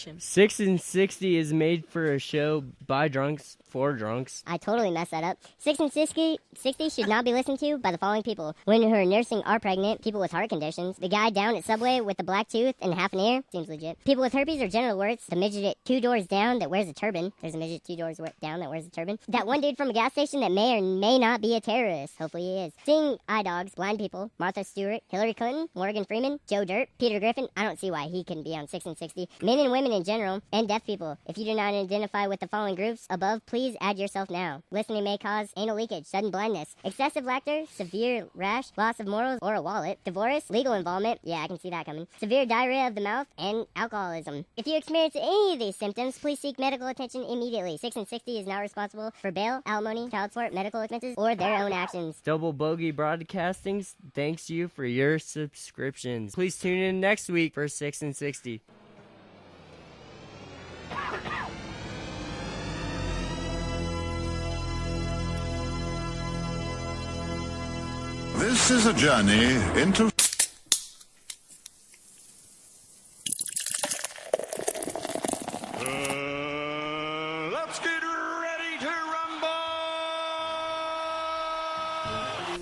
action. 6 and 60 is made for a show by drunks for drunks. I totally messed that up. 6 and 60 should not be listened to by the following people: women who are nursing are pregnant, people with heart conditions, the guy down at Subway with the black tooth and half an ear, seems legit, people with herpes or genital warts, the midget at 2 doors down that wears a turban, there's a midget 2 doors down that wears a turban, that one dude from a gas station that may or may not be a terrorist, hopefully he is, seeing eye dogs, blind people, Martha Stewart, Hillary Clinton, Morgan Freeman, Joe Dirt, Peter Griffin. I don't see why he couldn't be on 6 and 60, men and women in general, and deaf people. If you do not identify with the following groups above, please add yourself now. Listening may cause anal leakage, sudden blindness, excessive laughter, severe rash, loss of morals or a wallet, divorce, legal involvement, yeah, I can see that coming, severe diarrhea of the mouth, and alcoholism. If you experience any of these symptoms, please seek medical attention immediately. 6 and 60 is not responsible for bail, alimony, child support, medical expenses, or their own actions. Double Bogey Broadcasting thanks you for your subscriptions. Please tune in next week for 6 and 60. This is a journey into... let's get ready to rumble!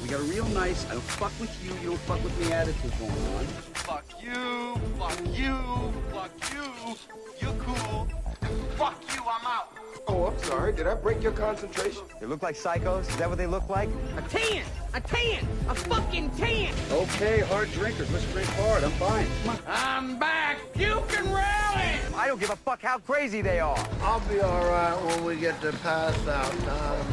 We got a real nice, I don't fuck with you, you don't fuck with me attitude going on. Fuck you, fuck you, fuck you, you're cool, and fuck you, I'm out. Oh, I'm sorry. Did I break your concentration? They look like psychos? Is that what they look like? A fucking 10. Okay, hard drinkers. Let's drink hard. I'm fine. I'm back. You can rally. I don't give a fuck how crazy they are. I'll be all right when we get to pass out time.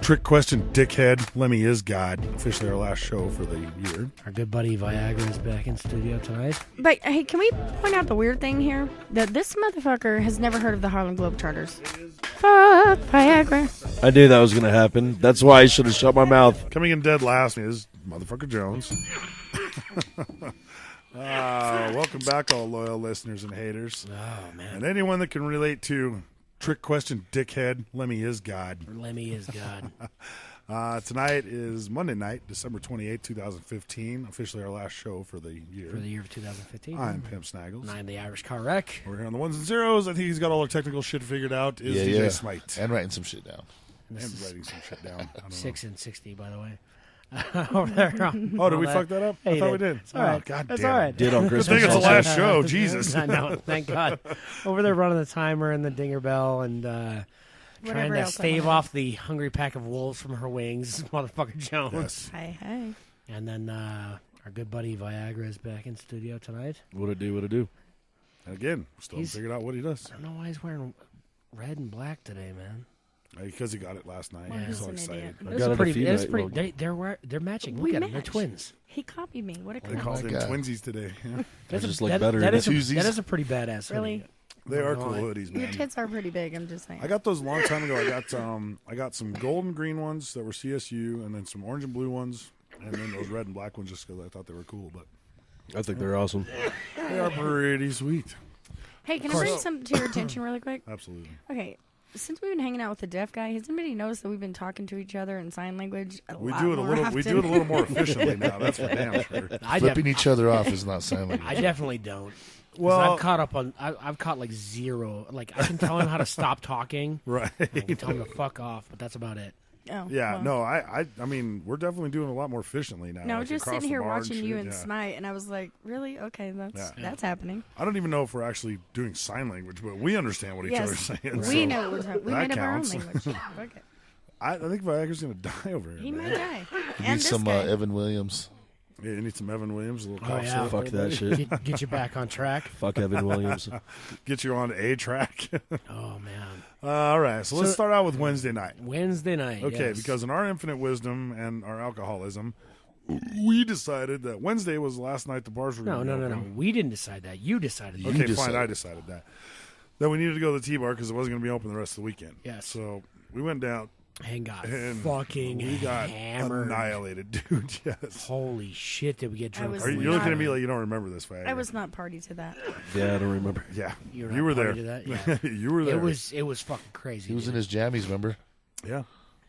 Trick question, dickhead. Lemmy is God. Officially our last show for the year. Our good buddy Viagra is back in studio tonight. But hey, can we point out the weird thing here? That this motherfucker has never heard of the Harlem Globetrotters. Fuck Viagra. I knew that was going to happen. That's why I should have shut my mouth. Coming in dead last is Motherfucker Jones. Welcome back, all loyal listeners and haters. Oh, man. And anyone that can relate to trick question, dickhead. Lemmy is God. Lemmy is God. Tonight is Monday night, December 28, 2015. Officially our last show for the year. For the year of 2015. I'm Pimp Snaggles. And I'm the Irish Car Wreck. We're here on the ones and zeros. I think he's got all our technical shit figured out. Is DJ Smite. And writing some shit down. And writing some shit down. I don't 6 know. and 60, by the way. Over there. Oh, did we fuck that up? Hey, I thought we did. It's all right. Oh, God That's damn. all right. Did on Good Christmas. thing it's the also. last show. Jesus. I know. Thank God. Over there running the timer and the dinger bell and trying to else I stave wanted. off the hungry pack of wolves from her wings, Motherfucker Jones. Yes. Hey. And then our good buddy Viagra is back in studio tonight. What it do? What it do? And again, still haven't He's- figured out what he does. I don't know why he's wearing red and black today, man. Because he got it last night. Well, I'm he's so an excited. idiot. I got it a few nights. Well, They're matching. We Look at them. They're match. twins. He copied me. What a They cunt. called my them God. twinsies today. Yeah. They just look that- better that than is a- twosies. That is a pretty badass hoodie. Really? They are No, cool I- hoodies, Your man. tits are pretty big, I'm just saying. I got those a long time ago. I got some gold and green ones that were CSU, and then some orange and blue ones, and then those red and black ones just because I thought they were cool. But I think they're awesome. they are pretty sweet. Hey, can I bring something to your attention really quick? Absolutely. Okay, since we've been hanging out with the deaf guy, has anybody noticed that we've been talking to each other in sign language a We lot do it a more little. often? We do it a little more efficiently now. That's for damn sure. Flipping each other off is not sign language. I definitely don't. Well- I've caught up on. I've caught like zero. Like I can tell him how to stop talking. Right. I can tell him to fuck off, but that's about it. Oh, Yeah. well. No. I mean, we're definitely doing a lot more efficiently now. No, like just across sitting the here bar watching shit, you and yeah. Smite, and I was like, really? Okay, that's happening. I don't even know if we're actually doing sign language, but we understand what each Yes, other's saying. we so know what we're talking. We that made up our own counts. language. Okay. I think Viagra's going to die over here. He man. might die. You And need this some guy. Evan Williams. Yeah, you need some Evan Williams, a little Oh cough yeah, syrup. Fuck that shit. Get you back on track. Fuck Evan Williams. Get you on a track. Oh man. All right, so let's start out with Wednesday night. Wednesday night. Okay, yes. because in our infinite wisdom and our alcoholism, we decided that Wednesday was the last night the bars were no. going to be open. We didn't decide that. You decided. that. Okay, fine, decided. I decided that. That we needed to go to the T-Bar because it wasn't going to be open the rest of the weekend. Yes. So we went down And got and fucking we got hammered. annihilated, dude. Yes. Holy shit! Did we get drunk? was Are you, you're looking at me like you don't remember this, Viagra. I was not party to that. Yeah, I don't remember. Yeah, You were you not were there. party to that? Yeah. You were there. It was fucking crazy. He was dude. in his jammies, remember? Yeah.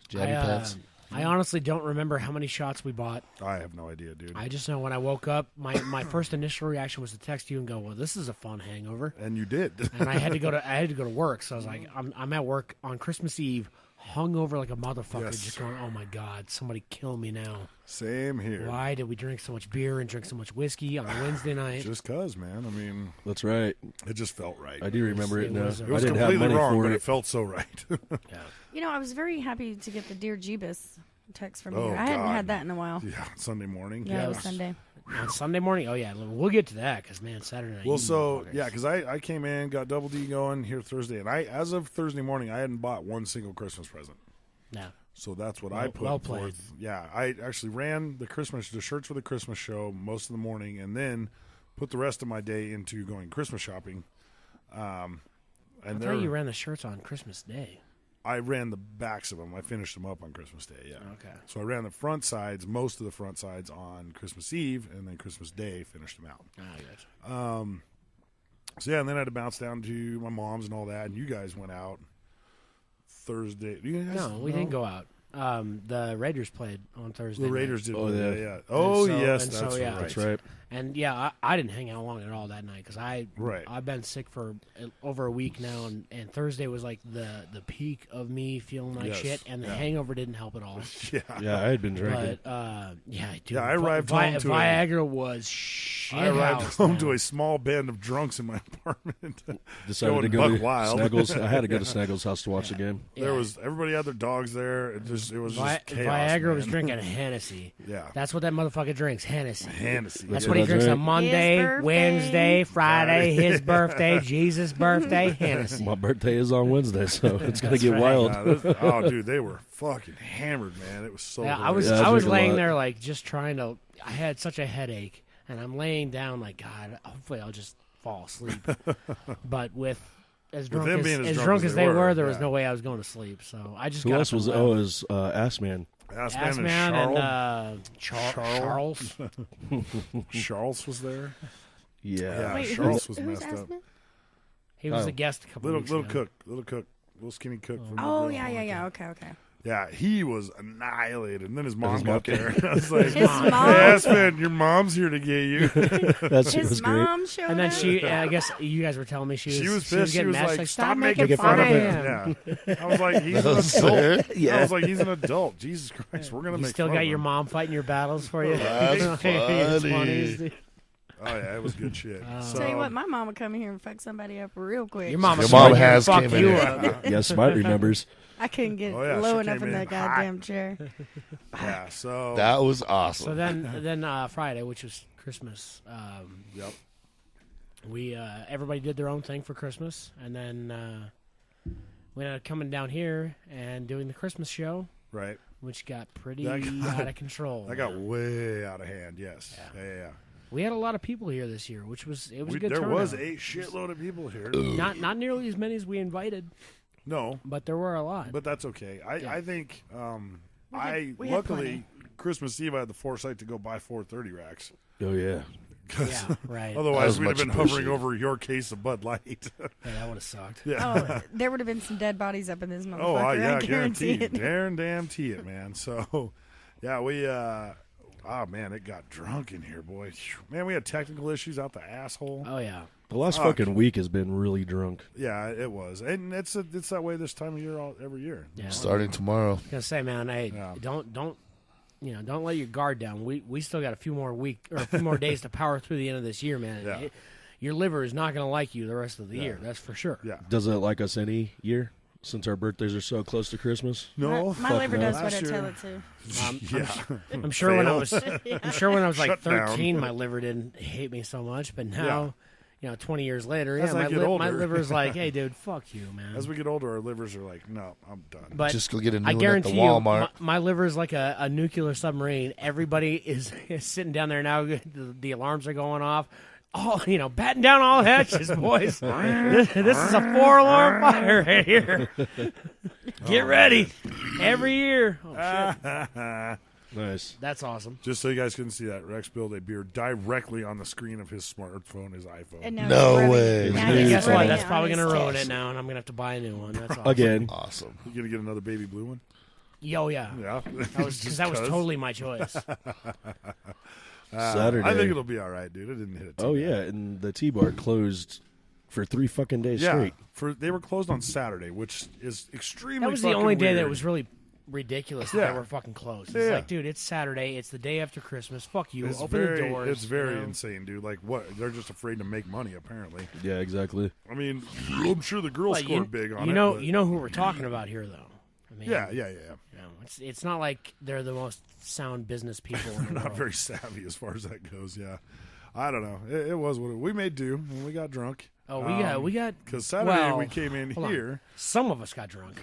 Jammy pants. I honestly don't remember how many shots we bought. I have no idea, dude. I just know when I woke up, my first initial reaction was to text you and go, "Well, this is a fun hangover." And you did. And I had to go to work, so I was like, I'm at work on Christmas Eve, hungover like a motherfucker, Yes. just going, "Oh my God, somebody kill me now." Same here. Why did we drink so much beer and drink so much whiskey on a Wednesday night? Just cause, man. I mean, That's right. it just felt right. I do remember it now. was- It I was didn't have completely money wrong, for but it. it felt so right. You know, I was very happy to get the Dear Jeebus text from Oh, you. I hadn't God. had that in a while. Yeah, Sunday morning. Yeah, it was Yes. Sunday. On Sunday morning? Oh, yeah, we'll get to that because, man, Saturday night. Well, you so motherfuckers. yeah, because I came in, got Double D going here Thursday, and as of Thursday morning, I hadn't bought one single Christmas present. Yeah. So that's what I Well- put well played. forth. Yeah, I actually ran the shirts for the Christmas show most of the morning, and then put the rest of my day into going Christmas shopping. I And thought you ran the shirts on Christmas Day. I ran the backs of them. I finished them up on Christmas Day. Yeah. Okay. So I ran the front sides, most of the front sides on Christmas Eve, and then Christmas Day finished them out. I got you. So yeah, and then I had to bounce down to my mom's and all that, and you guys went out Thursday. You guys, No, we didn't go out. The Raiders played on Thursday. The night. Raiders did. Oh, yeah, yeah. yeah. Oh, so- yes, and that's so, yeah. right. That's right. And yeah, I didn't hang out long at all that night because Right. I've been sick for over a week now, and Thursday was like the peak of me feeling like Yes. shit, and the Yeah. hangover didn't help at all. Yeah. Yeah, I had been drinking. But yeah, dude, Yeah, I arrived home to a- Viagra was shit. I arrived home man. to a small band of drunks in my apartment. Decided going to go buck to wild. Snuggles. I had to go to Snuggles' house to watch the game. There was everybody had their dogs there. It was just chaos. Viagra man. was drinking Hennessy. Yeah. That's what that motherfucker drinks, Hennessy. Hennessy. That's Yeah, what he that's drinks right. on Monday, His birthday. Wednesday, Friday, his birthday, Jesus' birthday, Hennessy. My birthday is on Wednesday, so it's gonna That's get right. wild. Oh, dude, they were fucking hammered, man. It was so. Yeah, I was Yeah, I I was drink a laying lot. there like just trying to. I had such a headache, and I'm laying down like God. Hopefully, I'll just fall asleep. But with as drunk them as, being as drunk as they were, there was yeah. no way I was going to sleep. So I just Who got else up was? and Oh, left. it was Ass Man. Assman Assman and and Charles. Charles was there. Yeah. Yeah, Wait, Charles who's was messed up. Assman? He was Oh. a guest a couple Little weeks little ago. cook, little skinny cook. From Oh, the yeah, grill. yeah, yeah. Okay, okay. Yeah, he was annihilated, and then his mom his mom got there. I was like, His mom? "Hey, Assman, your mom's here to get you." That's His was great. mom showed And then up? she, I guess you guys were telling me she was pissed. She getting was mad. like, Stop making making fun fun of of him." him. Yeah, I was like, he's an That's adult. fair. I Yeah. was like, he's an adult. Jesus Christ, we're gonna You make still fun got of your him. mom fighting your battles for you. That's It's funny. dude. Oh yeah, it was good shit. So, Tell you what, my mom would come in here and fuck somebody up real quick. Your mom, Your mom was has fuck came you in. up. Yeah, Smite remembers. I couldn't get Oh, yeah, low she enough came in in that hot. goddamn chair. yeah, so That was awesome. So then Friday, which was Christmas, yep. we everybody did their own thing for Christmas, and then we ended up coming down here and doing the Christmas show, Right. which got pretty That got- out of control. That got way out of hand. Yes. Yeah. We had a lot of people here this year, which was a good There turnout. was a shitload of people here. not nearly as many as we invited, No, but there were a lot. but that's okay. I think we had luckily plenty. Christmas Eve I had the foresight to go buy 430 racks. Oh yeah. Yeah, right. Otherwise, That was we'd have much been hovering appreciated. over your case of Bud Light. Yeah, that would have sucked. yeah. Oh, there would have been some dead bodies up in this motherfucker. Oh, yeah, I guarantee guaranteed. it. Damn it, man. So, yeah, we, oh, man, it got drunk in here, boy. Man, we had technical issues out the asshole. Oh yeah. The last fucking week has been really drunk. Yeah, it was. And it's that way this time of year every year. Yeah. Starting tomorrow. I was gonna say, man, hey, Yeah. don't let your guard down. We still got a few more days to power through the end of this year, man. Yeah. Your liver is not gonna like you the rest of the year. That's for sure. Yeah. Doesn't it like us any year since our birthdays are so close to Christmas? No, My fuck liver no. does what Last I year- tell it to. yeah. I'm sure when I Fail. was I'm sure when I was like Shut down. 13, my liver didn't hate me so much, but now. You know, 20 years later, As I my get my older. liver's like, "Hey, dude, fuck you, man." As we get older, our livers are like, no, I'm done. But Just go get a new I one at guarantee the you, Walmart. my liver is like a nuclear submarine. Everybody is sitting down there now. The alarms are going off. All batting down all hatches, boys. This is a 4-alarm fire right here. Get ready. Every year. Oh, shit. Nice. That's awesome. Just so you guys couldn't see that, Rex built a beer directly on the screen of his smartphone, his iPhone. And now No it's rubbing- way. now Hey, he's Guess what? rubbing That's it probably on going to his ruin face. it now, and I'm going to have to buy a new one. That's awesome. Again. Awesome. You gonna get another baby blue one? Yo, yeah. Yeah. That was totally my choice. Saturday. I think it'll be all right, dude. It didn't hit it. Oh yeah, and the T-bar closed for 3 fucking days straight. They were closed on Saturday, which is extremely. That was the fucking only day weird. that was really ridiculous that they were fucking closed. It's like, dude, it's Saturday. It's the day after Christmas. Fuck you. It's Open the doors. It's very insane, dude. Like, what? They're just afraid to make money, apparently. Yeah, exactly. I mean, I'm sure the girls scored big on it. You know who we're talking about here, though. I mean, yeah. You know, it's not like they're the most sound business people in the Not world. very savvy as far as that goes. Yeah, I don't know. It was what we made do, and we got drunk. Oh, we got because Saturday we came in here. On. Some of us got drunk.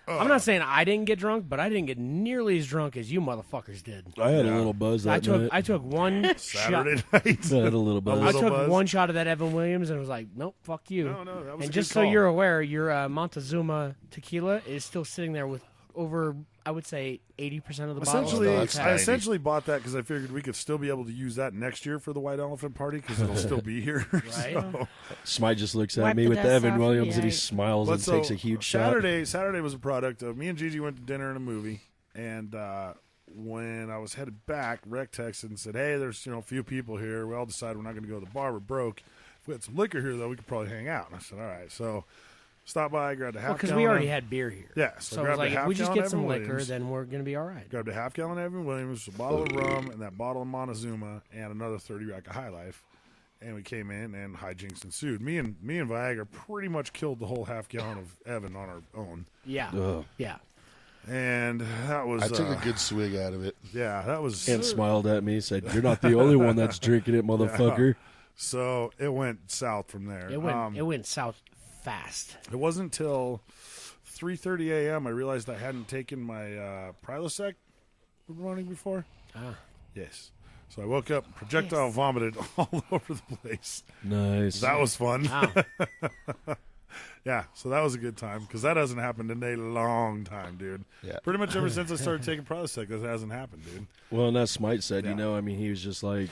I'm not saying I didn't get drunk, but I didn't get nearly as drunk as you motherfuckers did. I had a little buzz that night. I took one Saturday shot. night. I had a little buzz. I took one shot of that Evan Williams and was like, nope, fuck you. No, that was and a just good so call. you're aware, your Montezuma tequila is still sitting there with over, I would say, 80% of the Essentially, bottle. I essentially bought that because I figured we could still be able to use that next year for the White Elephant Party because it'll still be here. Right. So. Smite just looks Wipe at me the with the dust Evan off, Williams and he yeah. smiles and takes a huge shot. Saturday was a product of me and Gigi went to dinner and a movie, and when I was headed back, Rec texted and said, "Hey, there's a few people here. We all decided we're not going to go to the bar. We're broke. If we had some liquor here, though, we could probably hang out." And I said, "All right." So stopped by, grabbed a half because gallon. we already had beer here. Yeah, so grabbed like, a half if we just gallon get some Evan liquor, Williams, then we're gonna be all right. grabbed a half gallon Evan Williams, a bottle of rum, and that bottle of Montezuma, and another 30-rack of High Life. And we came in, and hijinks ensued. Me and Viagra pretty much killed the whole half gallon of Evan on our own. Yeah, yeah. And that was. I took a good swig out of it. Yeah, that was. And smiled at me, said, "You're not the only one that's drinking it, motherfucker." Yeah. So it went south from there. It went south fast. It wasn't until 3:30 a.m. I realized I hadn't taken my Prilosec the morning before. Yes. So I woke up, projectile vomited all over the place. Nice. That was fun. Wow. Yeah, so that was a good time because that hasn't happened in a long time, dude. Yeah. Pretty much ever since I started taking Prilosec, that hasn't happened, dude. Well, and that Smite said, he was just like,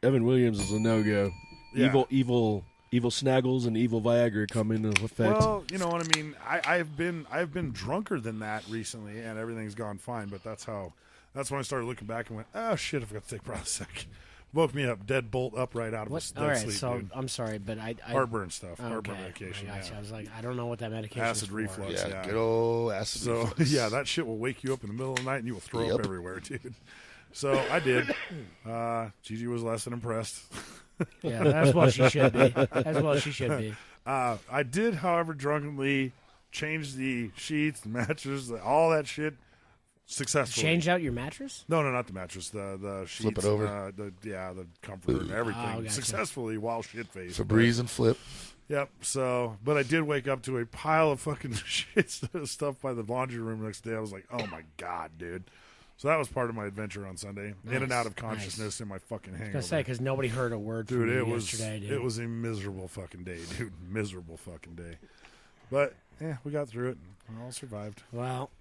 Evan Williams is a no-go. Yeah. Evil Snaggles and evil Viagra come into effect. Well, you know what I mean. I've been drunker than that recently, and everything's gone fine. But that's when I started looking back and went, oh shit, I forgot to take Prilosec. Woke me up, dead bolt upright out of a All right, sleep. so dude. I'm sorry, but I heartburn stuff, okay, heartburn medication. I gotcha. Yeah. I was like, I don't know what that medication Acid is for. reflux. Yeah, Yeah, good old acid So reflux. yeah, that shit will wake you up in the middle of the night and you will throw up everywhere, dude. So I did. Gigi was less than impressed. Yeah, that's what she should be. That's what she should be. I did, however, drunkenly change the sheets, the mattress, all that shit successfully. Change out your mattress? No, not the mattress. The sheets. Flip it over. The comforter and everything gotcha. successfully while shit faced. Febreze and flip. Yep. So, but I did wake up to a pile of fucking shit stuff by the laundry room next day. I was like, oh my god, dude. So that was part of my adventure on Sunday. In and out of consciousness in my fucking hangover. I was gonna say because nobody heard a word from Dude, you it was yesterday. Dude. it was a miserable fucking day, dude. Miserable fucking day. But yeah, we got through it. We all survived. Well,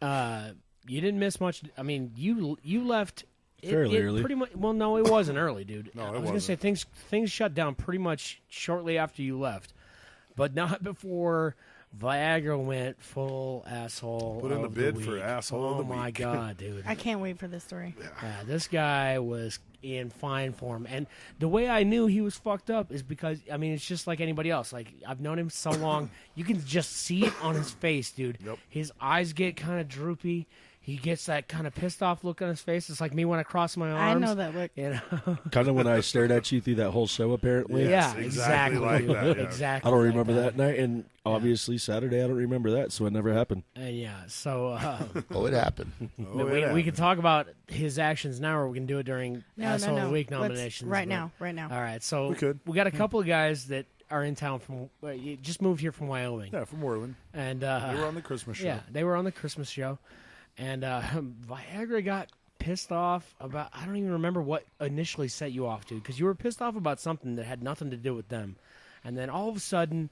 you didn't miss much. I mean, you left Fairly early. Pretty much. Well, no, it wasn't early, dude. No, it I was gonna say wasn't. things shut down pretty much shortly after you left, but not before Viagra went full asshole. Put in the of bid week. for asshole of the Oh my week. god, dude! I can't wait for this story. Yeah, this guy was in fine form, and the way I knew he was fucked up is because it's just like anybody else. Like I've known him so long, you can just see it on his face, dude. Yep. His eyes get kind of droopy. He gets that kind of pissed off look on his face. It's like me when I cross my arms. I know that look. You know? Kind of when I stared at you through that whole show, apparently. Yes, Yeah, exactly like dude. that, yeah. Exactly. I don't like remember that night, and obviously Saturday I don't remember that, so it never happened. Yeah. So Oh, it happened. we can talk about his actions now, or we can do it during Asshole of the Week Let's- nominations. Right but- now. Right now. All right. So We could. We got a couple of guys that are in town from just moved here from Wyoming. Yeah, from Orland. And They were on the Christmas show. Yeah, they were on the Christmas show, and Viagra got pissed off about. I don't even remember what initially set you off, dude, because you were pissed off about something that had nothing to do with them, and then all of a sudden,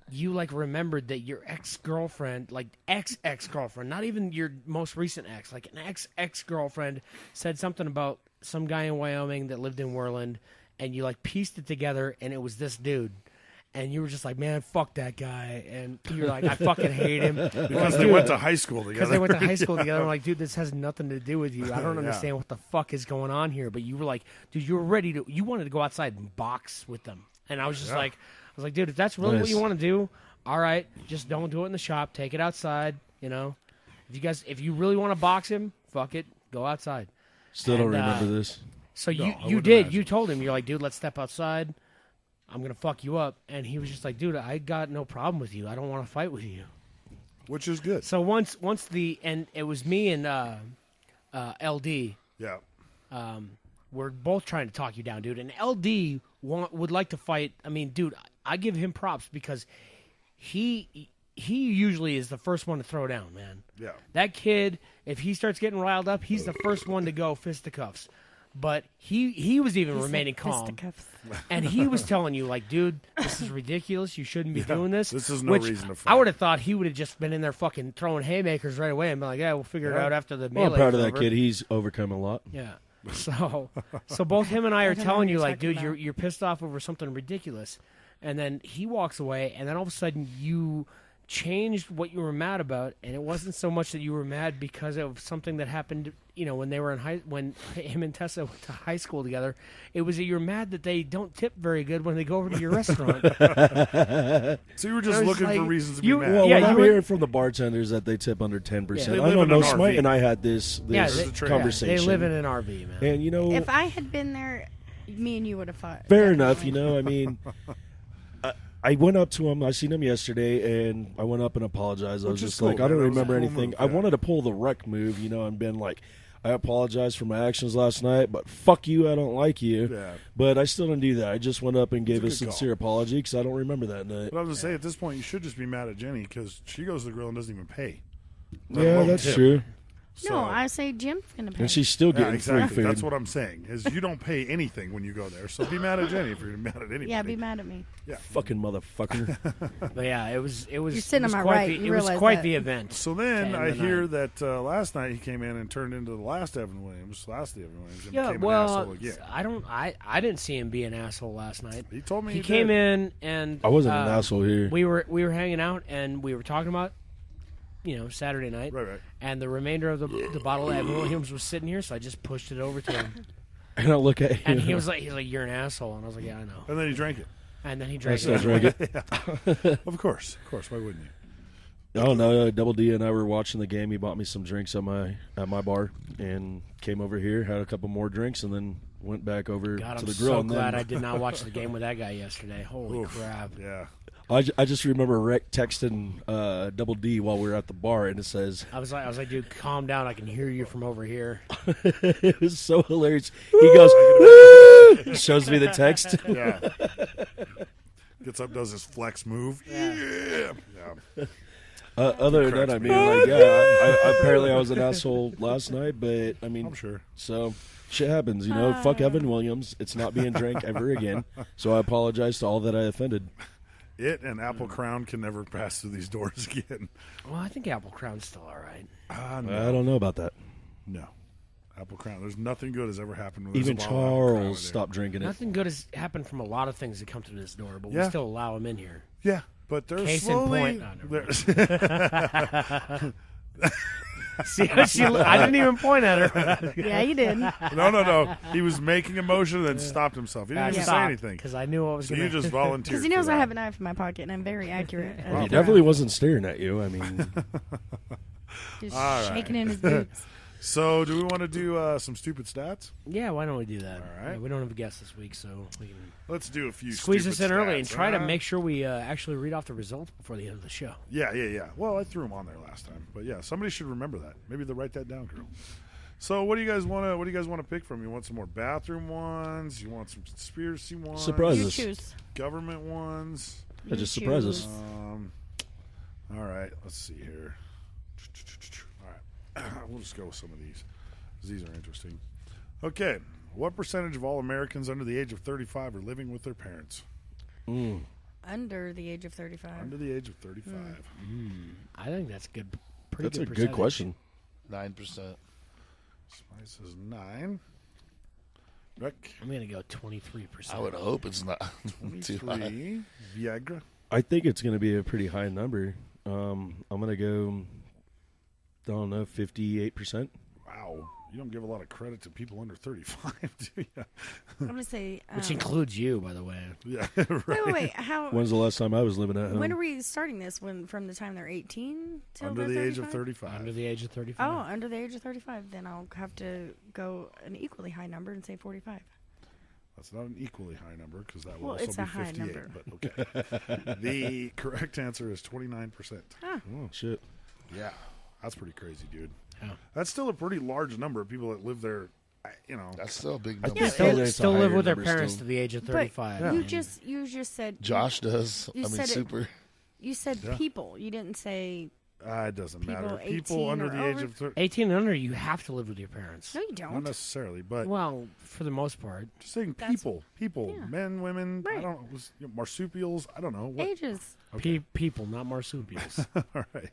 you remembered that your ex-girlfriend, ex-girlfriend, not even your most recent ex, like an ex-girlfriend, said something about some guy in Wyoming that lived in Worland, and you pieced it together, and it was this dude. and you were just like, man, fuck that guy, and you're like, I fucking hate him Because they went to high school together. Because they went to high school together. I'm like, dude, this has nothing to do with you. I don't Yeah. understand what the fuck is going on here. But you were like, dude, you were ready to. You wanted to go outside and box with them, and I was just like, dude, if that's really what you want to do, all right, just don't do it in the shop. Take it outside. You know, if you really want to box him, fuck it, go outside. Still don't remember this. So No, I you wouldn't did. imagine. You told him, you're like, dude, let's step outside. I'm gonna fuck you up, and he was just like, dude, I got no problem with you. I don't want to fight with you. Which is good. So once and it was me and LD. Yeah. We're both trying to talk you down, dude. And LD would like to fight. I mean, dude, I give him props because he usually is the first one to throw down, man. Yeah. That kid, if he starts getting riled up, he's the first one to go fisticuffs. But he was even remaining calm. Fisticuffs. And he was telling you, like, dude, this is ridiculous. You shouldn't be doing this. This is no Which reason to fight. I would have thought he would have just been in there fucking throwing haymakers right away and been like, yeah, we'll figure it out after the melee. Well, I'm proud of that kid. He's overcome a lot. Yeah. So both him and I are don't know telling what you, you're like, talking dude, about. you're pissed off over something ridiculous. And then he walks away, and then all of a sudden you changed what you were mad about, and it wasn't so much that you were mad because of something that happened, you know, when they were when him and Tessa went to high school together. It was that you're mad that they don't tip very good when they go over to your restaurant. So you were just I was looking for like, reasons to you- be mad. Well, Yeah, what I'm you were- hearing from the bartenders that they tip under 10%. Yeah. They I live don't in know. an Smite RV. and I had this Yeah, conversation. They live in an RV, man. And, you know, If I had been there, me and you would have fought. fair enough, definitely. you know. I mean, I went up to him. I seen him yesterday, and I went up and apologized. I was Which is just cool, like, I man. don't That was a remember cool anything. move, I yeah. wanted to pull the wreck move, you know, and been like, I apologize for my actions last night, but fuck you, I don't like you. Yeah. But I still didn't do that. I just went up and gave a It's a good sincere apology because I don't remember that night. But I was going to say, at this point, you should just be mad at Jenny because she goes to the grill and doesn't even pay. Yeah, that's tip. true. No, I say Jim's gonna pay. And she's still Yeah, getting exactly. free food. That's what I'm saying. Is you don't pay anything when you go there, so be mad at Jenny if you're mad at anybody. Yeah, be mad at me. Yeah. Fucking motherfucker. But yeah, it was. You're It sitting was on my quite right. The, You it was realize quite that. the event. So then to I end the hear night. that last night he came in and turned into the last Evan Williams, and Yeah, became an well, asshole again. I didn't see him be an asshole last night. He told me he he came did. in and I wasn't an asshole here. We were hanging out and we were talking about, you know, Saturday night. Right. And the remainder of the bottle of Evan Williams was sitting here, so I just pushed it over to him. And I look at him. And he's like, you're an asshole, and I was like, yeah, I know. And then he drank it. And then he I drank still it. drank it. Of course. Why wouldn't you? I don't know. Double D and I were watching the game. He bought me some drinks at my bar and came over here, had a couple more drinks, and then went back over God, to I'm the grill. so and glad then, I did not watch the game with that guy yesterday. Holy crap. Yeah. I just remember Rick texting Double D while we were at the bar, and it says, I was like, dude, calm down. I can hear you from over here. it was so hilarious. He goes, woo! Shows me the text. Yeah. Gets up, does his flex move. Yeah. Other than that, I mean, like, yeah, I apparently I was an asshole last night, but I mean, I'm sure. So shit happens, you know. Fuck Evan Williams. It's not being drank ever again. So I apologize to all that I offended. It and Apple Crown can never pass through these doors again. Well, I think Apple Crown's still all right. No. I don't know about that. No. Apple Crown. There's nothing good has ever happened with Even this bottle of Apple Crown in Charles there. stopped drinking it. Nothing good has happened from a lot of things that come through this door, but we Yeah. still allow them in here. Yeah, but they're Case slowly. in point. No, they're- See, I didn't even point at her. Yeah, you did. No. He was making a motion and then stopped himself. He didn't even say anything. because I knew I was So going you just volunteered. Because he knows for I that. have a knife in my pocket and I'm very accurate. at He it. definitely wasn't staring at you. I mean, Just All right. shaking in his boots. So, do we want to do some stupid stats? Yeah, why don't we do that? All right. Yeah, we don't have a guest this week, so we can Let's do a few. squeeze stupid us in early and stats, try to huh? make sure we actually read off the results before the end of the show. Yeah. Well, I threw them on there last time, but yeah, somebody should remember that. Maybe they'll write that down, girl. So, what do you guys want to? What do you guys want to pick from? You want some more bathroom ones? You want some conspiracy ones? Surprise You us. choose. Government ones? that just surprised us. All right, let's see here. All right, we'll just go with some of these. 'Cause these are interesting. Okay, what percentage of all Americans under the age of 35 are living with their parents? Under the age of 35. Under the age of 35. I think that's good. Pretty That's good a good percentage. question. 9%. Spice is 9. Rick? I'm going to go 23%. I would hope it's not too high. 23. Viagra? I think it's going to be a pretty high number. I'm going to go, I don't know, 58%. Wow. You don't give a lot of credit to people under 35, do you? I'm gonna say, Which includes you, by the way. Yeah, right. wait. How? When's the last time I was living at home? When are we starting this? From the time they're 18 till Under they're the age of 35? 35. Under the age of 35. Oh, under the age of 35. Then I'll have to go an equally high number and say 45. That's not an equally high number because that will Well, also it's be a high 58. number. But okay. The correct answer is 29%. Ah. Oh, shit. Yeah, that's pretty crazy, dude. Yeah. That's still a pretty large number of people that live there. You know, That's still a big I number. think Still, it's a still live higher with their number parents still. to the age of But 35. you just said Josh does. You I mean, said it- super. You said Yeah. people. You didn't say it doesn't matter. People People 18 under or the age over? of 30. 18 and under, you have to live with your parents. no. You Not don't. necessarily, but Well, for the most part. just saying That's- people, yeah. men, women, I Right. don't know, marsupials, I don't know. What? Ages. People, not marsupials. All right.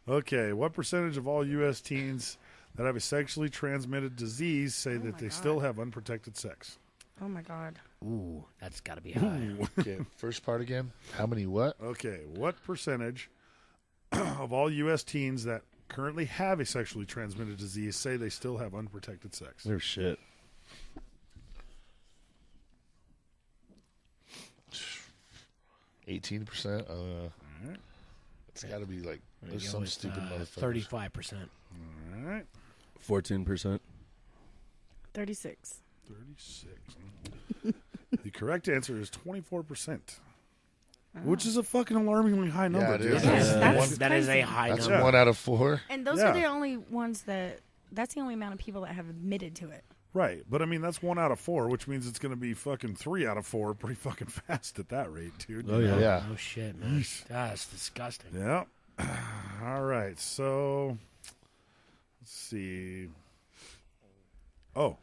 Okay, what percentage of all U.S. teens that have a sexually transmitted disease say that my they God. still have unprotected sex? Oh my God. Ooh, that's got to be high. Okay, first part again. How many what? Okay, what percentage of all U.S. teens that currently have a sexually transmitted disease say they still have unprotected sex? They're shit. 18%. right. It's got to be like there's Go some with, stupid motherfuckers. 35%. All right, 14%. 36. 36. The correct answer is 24%, which is a fucking alarmingly high number. Yeah, it dude. is. That's That is a crazy. high That's number. 1 out of 4. And those Yeah. are the only ones that's the only amount of people that have admitted to it. Right, but I mean that's 1 out of 4, which means it's going to be fucking 3 out of 4 pretty fucking fast at that rate, dude. Oh, yeah. Yeah. Oh, shit, man. That's disgusting. Yeah. All right. So let's see. Oh,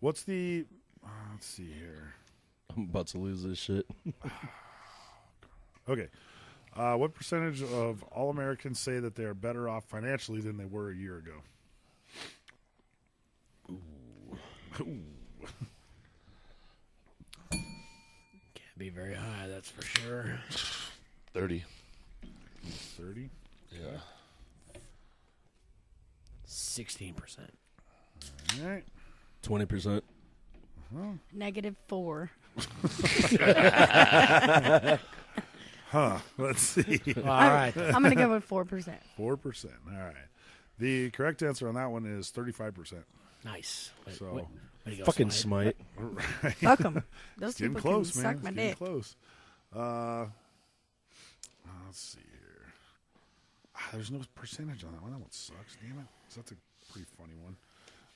what's the? Let's see here. I'm about to lose this shit. Okay. What percentage of all Americans say that they are better off financially than they were a year ago? Can't be very high, that's for sure. 30. 30. Yeah. 16%. All right. 20%. -4. Huh. Let's see. All right. I'm gonna go with 4%. 4%. All right. The correct answer on that one is 35%. Nice. So- Way to go, Fucking Smite. smite. Right. Fuck them. Those Getting people close, can man. suck my It's getting dick. close. Let's see here. There's no percentage on that one. That one sucks. Damn it. So that's a pretty funny one.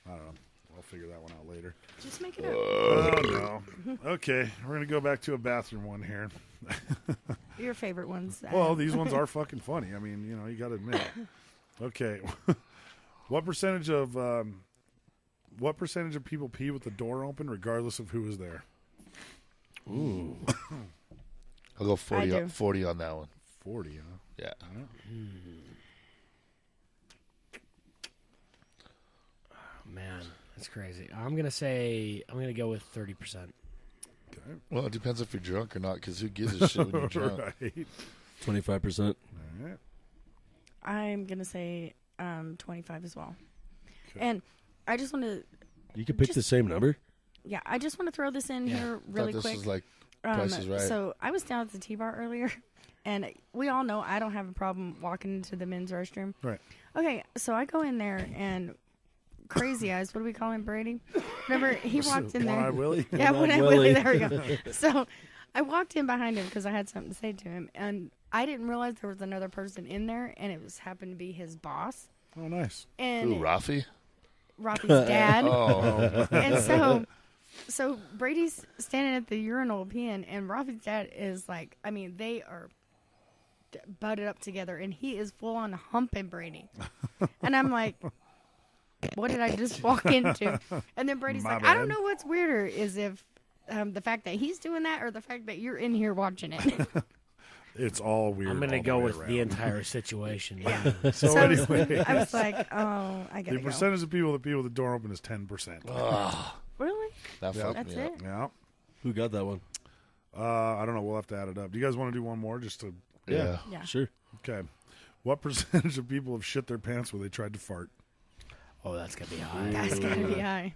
I don't know. I'll figure that one out later. Just make it up. Oh, no. Okay. We're going to go back to a bathroom one here. Your favorite ones. Well, these ones are fucking funny. I mean, you know, you got to admit it. Okay. What percentage of people pee with the door open regardless of who is there? Ooh. I'll go 40, do. 40 on that one. 40, huh? Yeah. Man, that's crazy. I'm going to go with 30%. Okay. Well, it depends if you're drunk or not, because who gives a shit when you're drunk? Right. 25%. All right. I'm gonna say 25 as well. And I just want to, You could pick the same number. yeah, I just want to throw this in here really Thought this quick. was like Price is Right. So I was down at the T-Bar earlier, and we all know I don't have a problem walking into the men's restroom. Right. Okay, so I go in there and Crazy Eyes, what do we call him, Brady? Whenever he walked in there. One-Eyed Willie? Yeah, One-Eyed One-Eyed Willie. Willie. There we go. So I walked in behind him because I had something to say to him, and I didn't realize there was another person in there, and it was happened to be his boss. Oh, nice. And Ooh, Rafi? Rafi's dad. Oh. And so Brady's standing at the urinal peeing, and Rafi's dad is like, I mean, they are butted up together, and he is full on humping Brady. And I'm like, what did I just walk into? And then Brady's My like, I don't bad. know what's weirder is if the fact that he's doing that or the fact that you're in here watching it. It's all weird. I'm going to all the go way with the around. entire situation. Yeah. So So anyway, I was like, oh, I gotta the go. percentage of people that pee with the door open is 10%. Really? That Yeah. fucked That's me up. it? Yeah. Who got that one? I don't know. We'll have to add it up. Do you guys want to do one more just to? Yeah. Sure. Okay. What percentage of people have shit their pants when they tried to fart? Oh, that's gonna be high. That's gonna be high.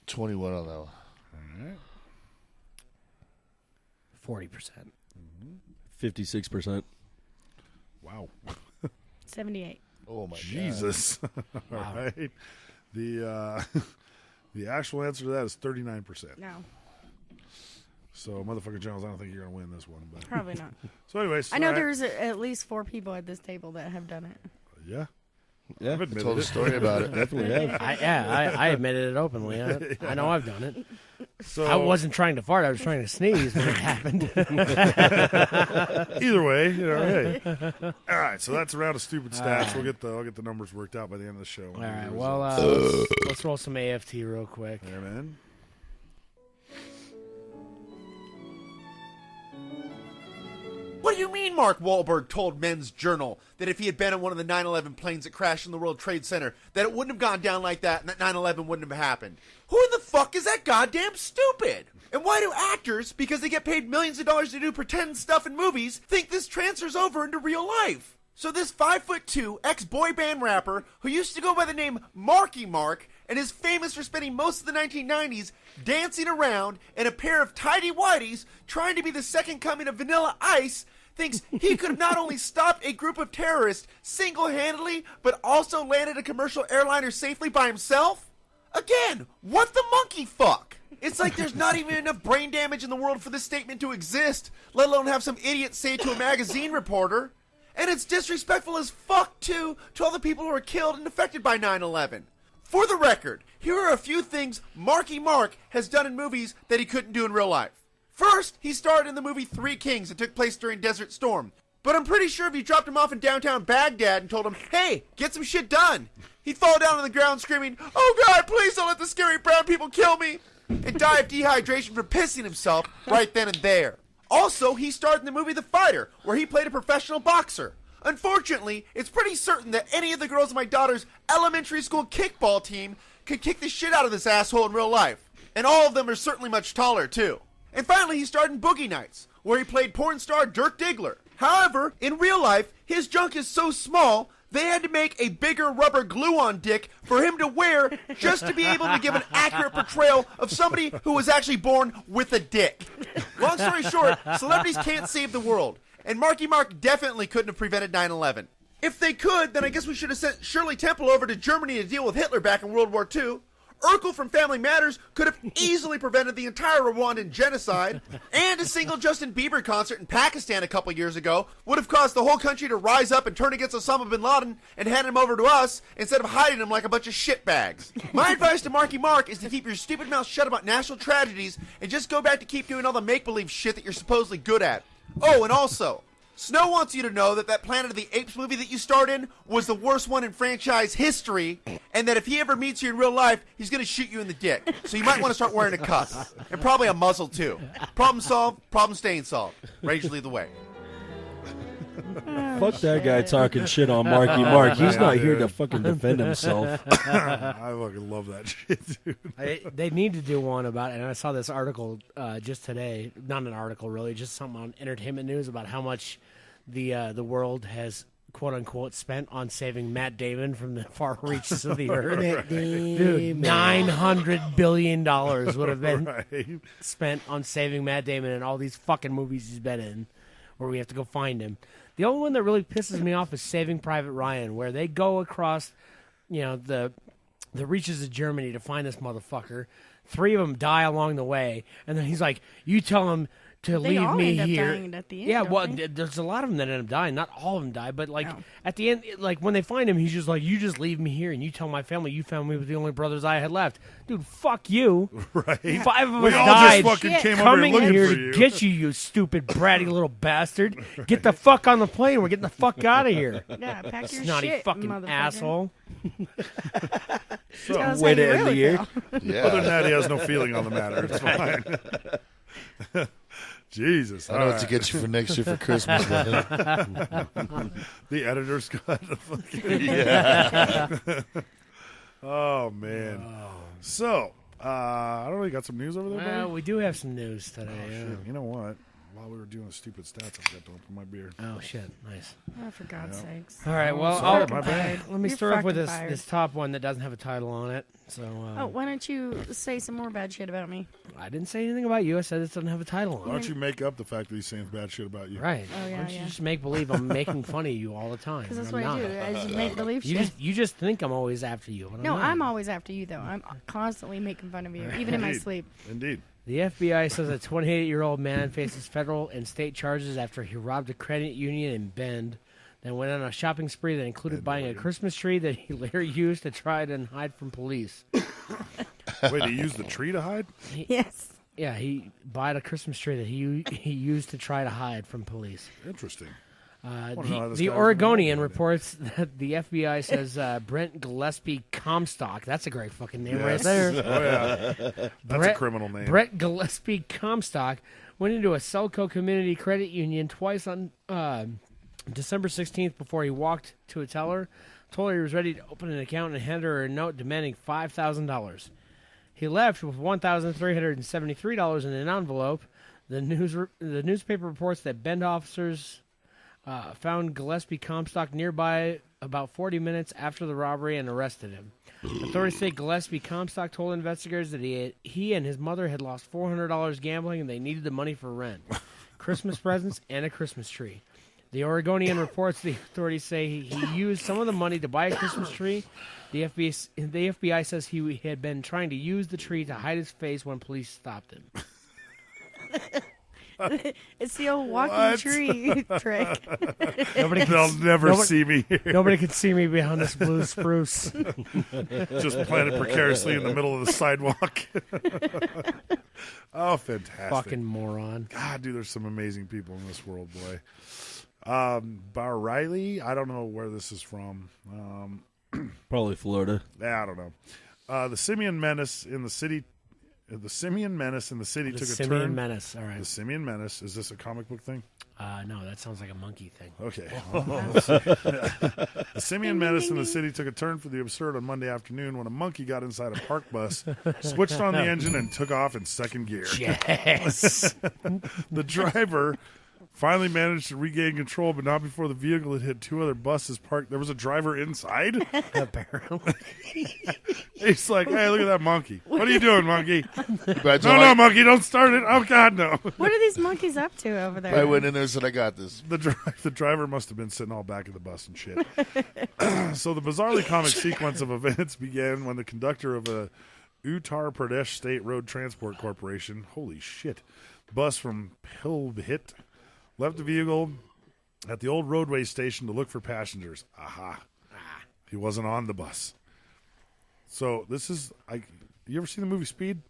21 on that one. All right. 40%. 56%. Wow. 78. Oh my Jesus. All right. The actual answer to that is 39%. No, So, motherfucker Jones, I don't think you're gonna win this one, but probably not. so anyways, I know all right. there's at least 4 people at this table that have done it. Yeah. Yeah. I've I admitted told a it. story about it. Definitely have. I admitted it openly. I know I've done it. So I wasn't trying to fart. I was trying to sneeze when it happened. either way, hey. All right, so that's a round of stupid stats. I'll get the numbers worked out by the end of the show. All right. Well, let's roll some AFT real quick. yeah, man. What do you mean Mark Wahlberg told Men's Journal that if he had been on one of the 9/11 planes that crashed in the World Trade Center, that it wouldn't have gone down like that and that 9/11 wouldn't have happened? Who in the fuck is that goddamn stupid? And why do actors, because they get paid millions of dollars to do pretend stuff in movies, think this transfers over into real life? So this 5'2" ex-boy band rapper who used to go by the name Marky Mark and is famous for spending most of the 1990s dancing around in a pair of tighty-whities trying to be the second coming of Vanilla Ice thinks he could have not only stopped a group of terrorists single-handedly, but also landed a commercial airliner safely by himself? Again, what the monkey fuck? It's like there's not even enough brain damage in the world for this statement to exist, let alone have some idiot say it to a magazine reporter. And it's disrespectful as fuck, too, to all the people who were killed and affected by 9/11. For the record, here are a few things Marky Mark has done in movies that he couldn't do in real life. First, he starred in the movie Three Kings that took place during Desert Storm. But I'm pretty sure if you dropped him off in downtown Baghdad and told him, hey, get some shit done, he'd fall down on the ground screaming, oh God, please don't let the scary brown people kill me, and die of dehydration from pissing himself right then and there. Also, he starred in the movie The Fighter, where he played a professional boxer. Unfortunately, it's pretty certain that any of the girls on my daughter's elementary school kickball team could kick the shit out of this asshole in real life. And all of them are certainly much taller, too. And finally, he starred in Boogie Nights, where he played porn star Dirk Diggler. However, in real life, his junk is so small, they had to make a bigger rubber glue-on dick for him to wear just to be able to give an accurate portrayal of somebody who was actually born with a dick. Long story short, celebrities can't save the world, and Marky Mark definitely couldn't have prevented 9/11. If they could, then I guess we should have sent Shirley Temple over to Germany to deal with Hitler back in World War II. Urkel from Family Matters could have easily prevented the entire Rwandan genocide, and a single Justin Bieber concert in Pakistan a couple years ago would have caused the whole country to rise up and turn against Osama bin Laden and hand him over to us instead of hiding him like a bunch of shitbags. My advice to Marky Mark is to keep your stupid mouth shut about national tragedies and just go back to keep doing all the make-believe shit that you're supposedly good at. Oh, and also, Snow wants you to know that that Planet of the Apes movie that you starred in was the worst one in franchise history, and that if he ever meets you in real life, he's going to shoot you in the dick. So you might want to start wearing a cuff. And probably a muzzle, too. Problem solved, problem staying solved. Ready to lead the way. Fuck that guy talking shit on Marky Mark. He's not here to fucking defend himself. I fucking love that shit, dude. They need to do one about it, and I saw this article just today. Not an article, really, just something on Entertainment News about how much the world has, quote-unquote, spent on saving Matt Damon from the far reaches of the earth. Dude, $900 billion would have been spent on saving Matt Damon in all these fucking movies he's been in, where we have to go find him. The only one that really pisses me off is Saving Private Ryan, where they go across, the reaches of Germany to find this motherfucker. 3 of them die along the way, and then he's like, "You tell him to They leave all me end up here." dying at the end, yeah, don't well, they? there's a lot of them that end up dying. Not all of them die, but at the end, like when they find him, he's just like, "You just leave me here, and you tell my family you found me with the only brothers I had left." Dude, fuck you. Right? 5 of We us all died. just fucking came over coming here looking here for to you. get you, you stupid bratty little bastard. Get the fuck on the plane. We're getting the fuck out of here. Yeah, pack your Snotty shit, fucking motherfucker. asshole. Tell us Way how to you end the really year. feel. Yeah. Other than that, he has no feeling on the matter. It's fine. Jesus. I know all what to right. get you for next year for Christmas. The editor's got a fucking... Yeah. Oh, man. So, I don't know. You got some news over there, Well, buddy? we do have some news today. Oh, yeah. shit. You know what? While we were doing the stupid stats, I got to open my beer. Oh shit! Nice. Oh, for God's sakes. All right. Well, sorry, I'll, my bad. let me You're start off with fucking this fired. this top one that doesn't have a title on it. So Oh, why don't you say some more bad shit about me? I didn't say anything about you. I said it doesn't have a title Why on don't it. you make up the fact that he's saying bad shit about you? Right. Oh, yeah, Why don't you yeah. just make believe I'm making fun of you all the time? Because that's and what I'm I not. do. I just make believe You shit. you just think I'm always after you. But No, I'm I'm not. always after you, though. I'm constantly making fun of you, even in my Indeed. sleep. Indeed. The FBI says a 28-year-old man faces federal and state charges after he robbed a credit union in Bend, then went on a shopping spree that included buying a Christmas tree that he later used to try and hide from police. Wait, he used the tree to hide? Yes. Yeah, he bought a Christmas tree that he used to try to hide from police. Interesting. Wanna know how this The guy was involved Oregonian in it. reports that the FBI says Brent Gillespie Comstock, that's a great fucking name right Yes. there. Oh, yeah. That's a criminal name. Brett Gillespie Comstock went into a Selco Community Credit Union twice on December 16th before he walked to a teller, told her he was ready to open an account and handed her a note demanding $5,000. He left with $1,373 in an envelope. The newspaper reports that Bend officers found Gillespie Comstock nearby about 40 minutes after the robbery and arrested him. Authorities say Gillespie Comstock told investigators that he and his mother had lost $400 gambling and they needed the money for rent, Christmas presents, and a Christmas tree. The Oregonian reports the authorities say he used some of the money to buy a Christmas tree. The FBI says he had been trying to use the tree to hide his face when police stopped him. It's the old walking What? tree trick. They'll never see me here. Nobody can see me behind this blue spruce. Just planted precariously in the middle of the sidewalk. Oh, fantastic. Fucking moron. God, dude, there's some amazing people in this world, boy. Bar Riley, I don't know where this is from. Probably Florida. Yeah, I don't know. The Simian Menace in the city. The Simian Menace in the city The took a Simian turn. Menace, all right. The Simian Menace. Is this a comic book thing? No, that sounds like a monkey thing. Okay. The Simian Menace in the city took a turn for the absurd on Monday afternoon when a monkey got inside a park bus, switched on the engine, and took off in second gear. Yes. The driver finally managed to regain control, but not before the vehicle had hit two other buses parked. There was a driver inside? Apparently. He's like, hey, look at that monkey. What are you doing, monkey? But No, monkey, don't start it. Oh, God, no. What are these monkeys up to over there? I went in there and said, I got this. The driver must have been sitting all back of the bus and shit. So the bizarrely comic sequence of events began when the conductor of a Uttar Pradesh State Road Transport Corporation, holy shit, bus from Pilbhit, left the vehicle at the old roadway station to look for passengers. Aha. He wasn't on the bus. So this is, you ever seen the movie Speed?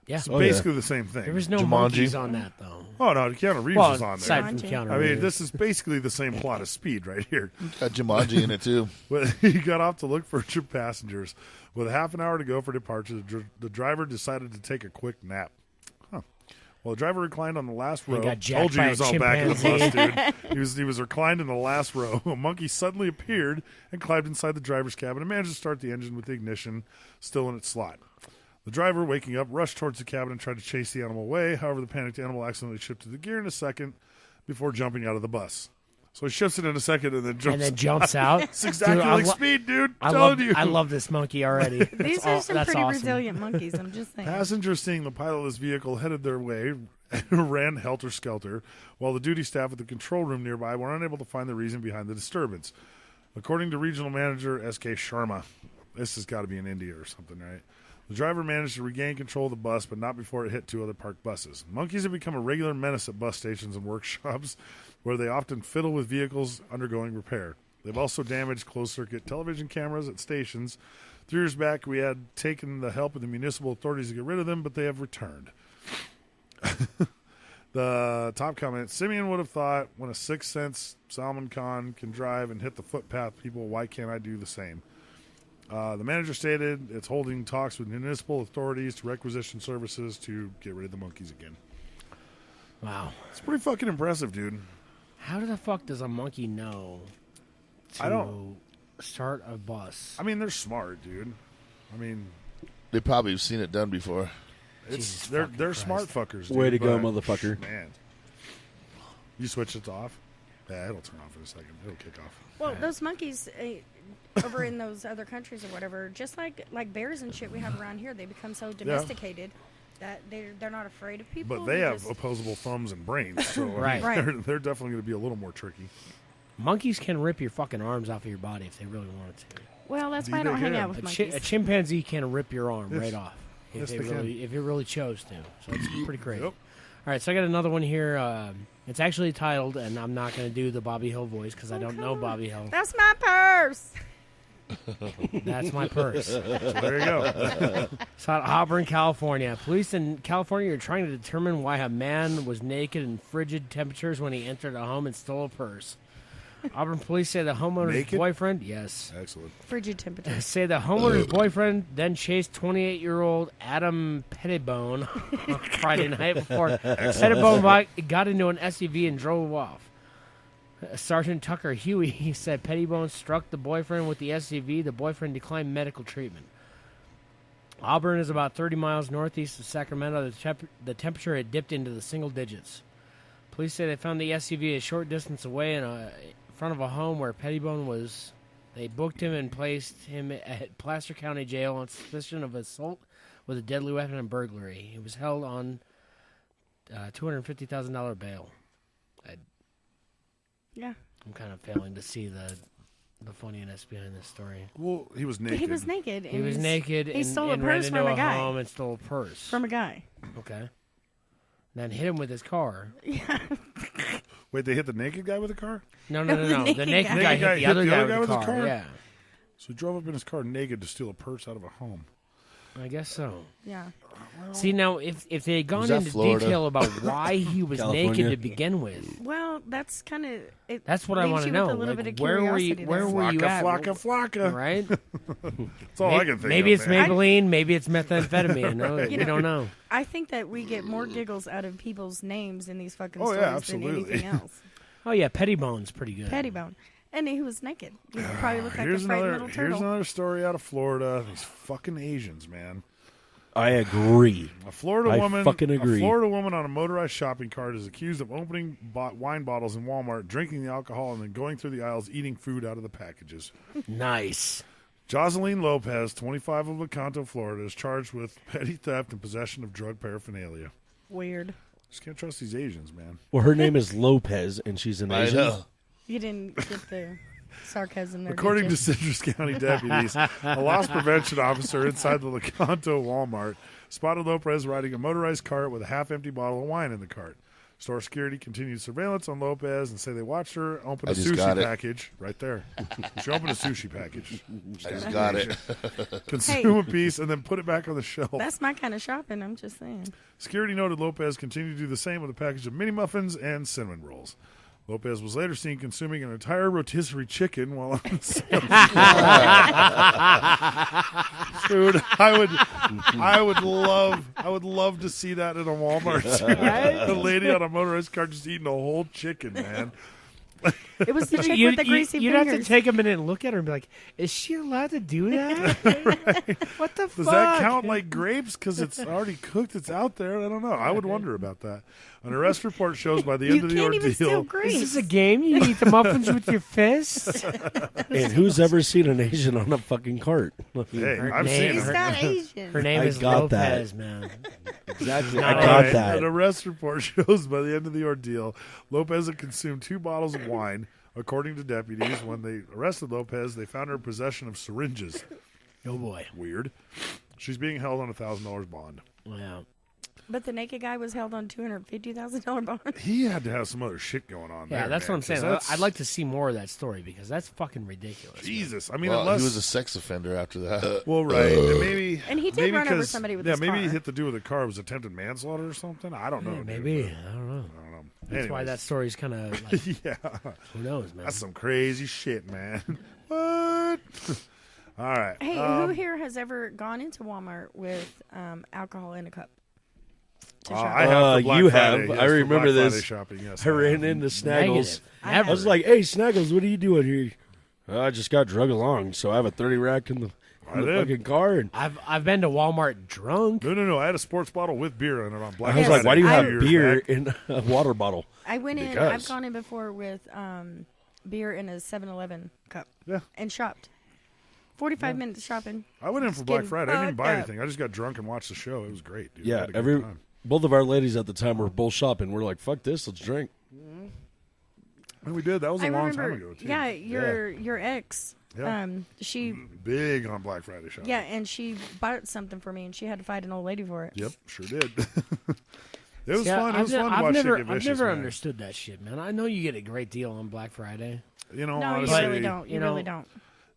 Yeah. It's basically the same thing. There was no Jumanji. monkeys on that, though. Oh, no, Keanu Reeves Well, is on aside there. from Keanu I mean, Reeves. this is basically the same plot as Speed right here. Got Jumanji in it, too. But he got off to look for passengers. With half an hour to go for departure, the driver decided to take a quick nap. Huh. Well, the driver reclined on the last row. got jacked Told you by he a was all back in the bus, chimpanzee. dude. He was reclined in the last row. A monkey suddenly appeared and climbed inside the driver's cabin and managed to start the engine with the ignition still in its slot. The driver, waking up, rushed towards the cabin and tried to chase the animal away. However, the panicked animal accidentally shifted the gear in a second before jumping out of the bus. So he shifts it in a second and then jumps out. It's exactly Dude, like Speed, dude. I Telling love, you. I love this monkey already. These are some that's pretty awesome. resilient monkeys. I'm just saying. Passengers seeing the pilotless vehicle headed their way ran helter-skelter, while the duty staff at the control room nearby were unable to find the reason behind the disturbance. According to regional manager S.K. Sharma, this has got to be in India or something, right? The driver managed to regain control of the bus, but not before it hit two other parked buses. Monkeys have become a regular menace at bus stations and workshops, where they often fiddle with vehicles undergoing repair. They've also damaged closed-circuit television cameras at stations. 3 years back, we had taken the help of the municipal authorities to get rid of them, but they have returned. The top comment, Simeon would have thought, when a sixth sense Salman Khan can drive and hit the footpath people, why can't I do the same? The manager stated it's holding talks with municipal authorities to requisition services to get rid of the monkeys again. Wow. It's pretty fucking impressive, dude. How the fuck does a monkey know to I don't- start a bus? I mean, they're smart, dude. I mean, They probably have seen it done before. They're smart fuckers. Dude, Way to go, but, motherfucker. Man, you switch it off. Yeah, it'll turn off in a second. It'll kick off. Well, those monkeys over in those other countries or whatever, just like bears and shit we have around here, they become so domesticated that they're not afraid of people. But they have opposable thumbs and brains, so Right. they're definitely going to be a little more tricky. Monkeys can rip your fucking arms off of your body if they really wanted to. Well, that's why I don't hang out with monkeys. A chimpanzee can rip your arm right off Yes, if they can. it really chose to. So it's pretty crazy. Yep. All right, so I got another one here. It's actually titled, and I'm not going to do the Bobby Hill voice because I don't know Bobby Hill. That's my purse. That's my purse. So there you go. It's out of Auburn, California. Police in California are trying to determine why a man was naked in frigid temperatures when he entered a home and stole a purse. Auburn police say the homeowner's Naked? boyfriend, yes, Excellent. Frigid temperature. say the homeowner's boyfriend then chased 28-year-old Adam Pettibone on Friday night before Pettibone got into an SUV and drove off. Sergeant Tucker Huey said Pettibone struck the boyfriend with the SUV. The boyfriend declined medical treatment. Auburn is about 30 miles northeast of Sacramento. The temperature had dipped into the single digits. Police say they found the SUV a short distance away in front of a home where Pettibone was. They booked him and placed him at Placer County Jail on suspicion of assault with a deadly weapon and burglary. He was held on $250,000 bail. Yeah. I'm kind of failing to see the funniness behind this story. Well, he was naked. He was naked. He was naked He and, stole a and ran purse into from a a guy. home and stole a purse. From a guy. Okay. Then hit him with his car. Yeah. Wait, they hit the naked guy with a car? No. The naked guy guy hit the other guy with the car. car? Yeah. So he drove up in his car naked to steal a purse out of a home. I guess so. Yeah. See, now, if they had gone Was that into Florida? detail about why he was naked California? to begin with, Well, that's kind of. that's what I want to know. A little bit of where were you? curiosity Where there. were you at? Flocka. Right? That's all I can think Maybe of. it's man. Maybelline. Maybe it's methamphetamine. No, You we know, don't know. I think that we get more giggles out of people's names in these fucking Oh, stories yeah, than absolutely. anything else. Oh yeah, Pettibone's pretty good. Pettibone. And he was naked. He probably looked like a Here's frightened another. little Here's turtle. another story out of Florida. These fucking Asians, man. I agree. A Florida I woman. fucking agree. A Florida woman on a motorized shopping cart is accused of opening wine bottles in Walmart, drinking the alcohol, and then going through the aisles eating food out of the packages. Nice. Jocelyn Lopez, 25 of Lecanto, Florida, is charged with petty theft and possession of drug paraphernalia. Weird. Just can't trust these Asians, man. Well, her name is Lopez, and she's an I Asian. know. You didn't get the sarcasm there. According to did you? Citrus County deputies, a loss prevention officer inside the Lecanto Walmart spotted Lopez riding a motorized cart with a half-empty bottle of wine in the cart. Store security continued surveillance on Lopez and say they watched her open a I just got sushi it. package right there. She opened a sushi package. I just got it. Consume a piece and then put it back on the shelf. That's my kind of shopping. I'm just saying. Security noted Lopez continued to do the same with a package of mini muffins and cinnamon rolls. Lopez was later seen consuming an entire rotisserie chicken while on sale. Dude, I would love to see that in a Walmart. Right? The lady on a motorized car just eating a whole chicken, man. It was the chick with the greasy you'd fingers. have to take a minute and look at her and be like, is she allowed to do that? What the fuck? Does that count like grapes? Because it's already cooked. It's out there. I don't know. I would wonder about that. An arrest report shows by the end of the can't even steal ordeal. grapes. Is this a game? You eat the muffins with your fists? And who's ever seen an Asian on a fucking cart? Hey, Her I've name- seen He's it. not Asian. Her name I is got that. Lopez, man. Exactly. Not I got right. that. An arrest report shows by the end of the ordeal, Lopez had consumed 2 bottles of wine. According to deputies, when they arrested Lopez, they found her in possession of syringes. Oh boy. Weird. She's being held on a $1,000 bond. Wow. But the naked guy was held on $250,000 bond. He had to have some other shit going on there. Yeah, that's man, what I'm saying. 'cause that's- I'd like to see more of that story because that's fucking ridiculous. man. Jesus. I mean, Well, unless he was a sex offender after that. well, right, and maybe And he did maybe run over 'cause- somebody with yeah, his maybe he car. hit the dude with the car. It was attempted manslaughter or something. I don't know. Yeah, dude, maybe. but I don't know. I don't know. That's why Anyways. that story's kind of like, yeah, who knows, man. that's some crazy shit, man. What? All right. Hey, who here has ever gone into Walmart with alcohol in a cup? To shop? I have for Black you Friday, have. yes, I for remember Black this. Friday shopping, yes, I ran into Snaggles. Negative. I was like, "Hey, Snaggles, what are you doing here?" I just got drug along, so I have a 30 rack in the in the fucking car. And I've been to Walmart drunk. No. I had a sports bottle with beer in it on Black I was Friday like, why do you have years beer back. in a water bottle? I went in. Because. I've gone in before with beer in a 7-Eleven cup. Yeah. And shopped. 45 minutes shopping. I went in for Just Black getting Friday. I didn't even buy fucked up. anything. I just got drunk and watched the show. It was great, dude. I Yeah, had a good time. both of our ladies at the time were both shopping. We're like, fuck this, let's drink. And we did. That was a I long remember, time ago, too. Yeah, your ex. Yeah. She Big on Black Friday shopping. Yeah, and she bought something for me, and she had to fight an old lady for it. Yep, sure did. It was Yeah, fun. It was fun to watch never, shit get vicious, I've never man. understood that shit, man. I know you get a great deal on Black Friday. You know, No, honestly, you really don't. You really don't.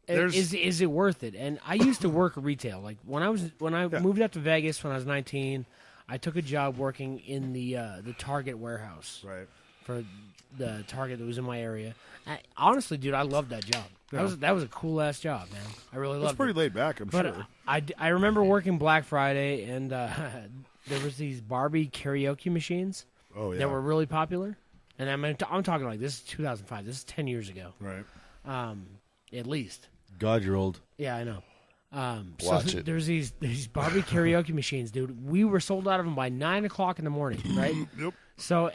Is it worth it? And I used to work retail. Like when I moved out to Vegas when I was 19, I took a job working in the Target warehouse. Right. For the Target that was in my area. Honestly, dude, I loved that job. Yeah. That was a cool ass job, man. I really loved it. It's pretty laid back, I'm but sure. I remember working Black Friday, and there was these Barbie karaoke machines that were really popular. And I'm talking like this is 2005. This is 10 years ago. Right. At least. God, you're old. Yeah, I know. Watch so it. There's these Barbie karaoke machines, dude. We were sold out of them by 9 o'clock in the morning, right? Yep. So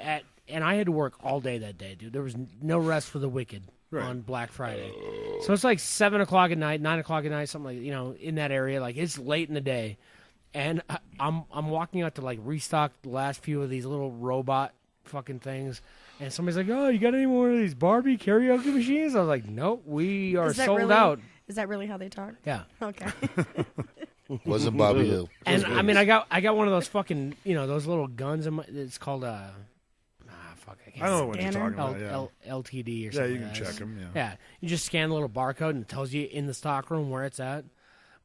and I had to work all day that day, dude. There was no rest for the wicked on Black Friday. So it's like 7 o'clock at night, 9 o'clock at night, something like in that area. Like it's late in the day, and I'm walking out to like restock the last few of these little robot fucking things. And somebody's like, "Oh, you got any more of these Barbie karaoke machines?" I was like, "Nope, we are sold out." Is that really how they talk? Yeah. Okay. Wasn't Bobby Hill. And I mean, I got one of those fucking those little guns. It's called I know what you're talking about. Yeah. LTD or something. Yeah, you like can that. check them. Yeah. Yeah, you just scan the little barcode and it tells you in the stock room where it's at.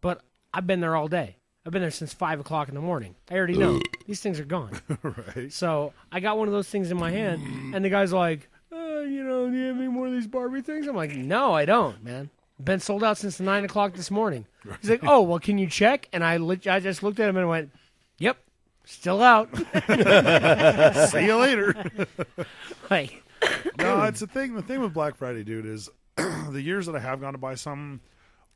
But I've been there all day. I've been there since 5 o'clock in the morning. I already know these things are gone. Right. So I got one of those things in my hand, and the guy's like, do you have any more of these Barbie things? I'm like, no, I don't, man. Been sold out since 9 o'clock this morning. He's like, oh, well, can you check? And I just looked at him and went, yep, still out. See you later. Like, no, it's the thing. The thing with Black Friday, dude, is the years that I have gone to buy something,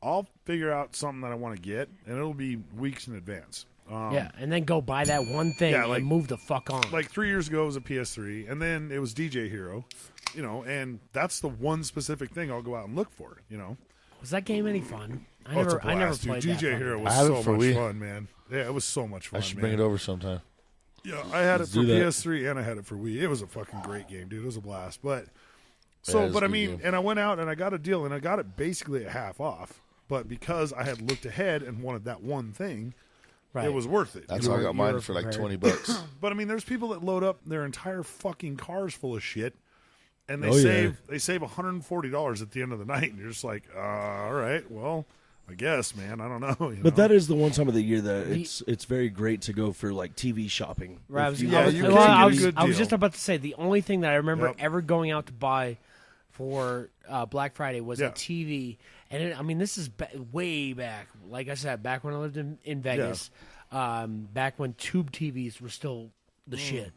I'll figure out something that I want to get, and it'll be weeks in advance. Yeah, and then go buy that one thing and move the fuck on. Like 3 years ago, it was a PS3, and then it was DJ Hero, and that's the one specific thing I'll go out and look for, Was that game any fun? I it's a never blast, played dude. that. DJ Hero was I have so it for much Wii. fun, man. Yeah, it was so much fun. I should man. bring it over sometime. Yeah, I had Let's it for do that. PS3 and I had it for Wii. It was a fucking great game, dude. It was a blast. But Yeah, it was but a I good mean, game. and I went out and I got a deal, and I got it basically at half off. But because I had looked ahead and wanted that one thing, it was worth it. That's You how I know? got mine for like $20. But I mean, there's people that load up their entire fucking cars full of shit, and they Oh, yeah. save $140 at the end of the night, and you're just like, all right, well, I guess, man, I don't know. But that is the one time of the year that it's very great to go for like TV shopping. Right, If I was good just deal. about to say the only thing that I remember Yep. ever going out to buy for Black Friday was Yeah. a TV, and this is way back. Like I said, back when I lived in Vegas, back when tube TVs were still the shit.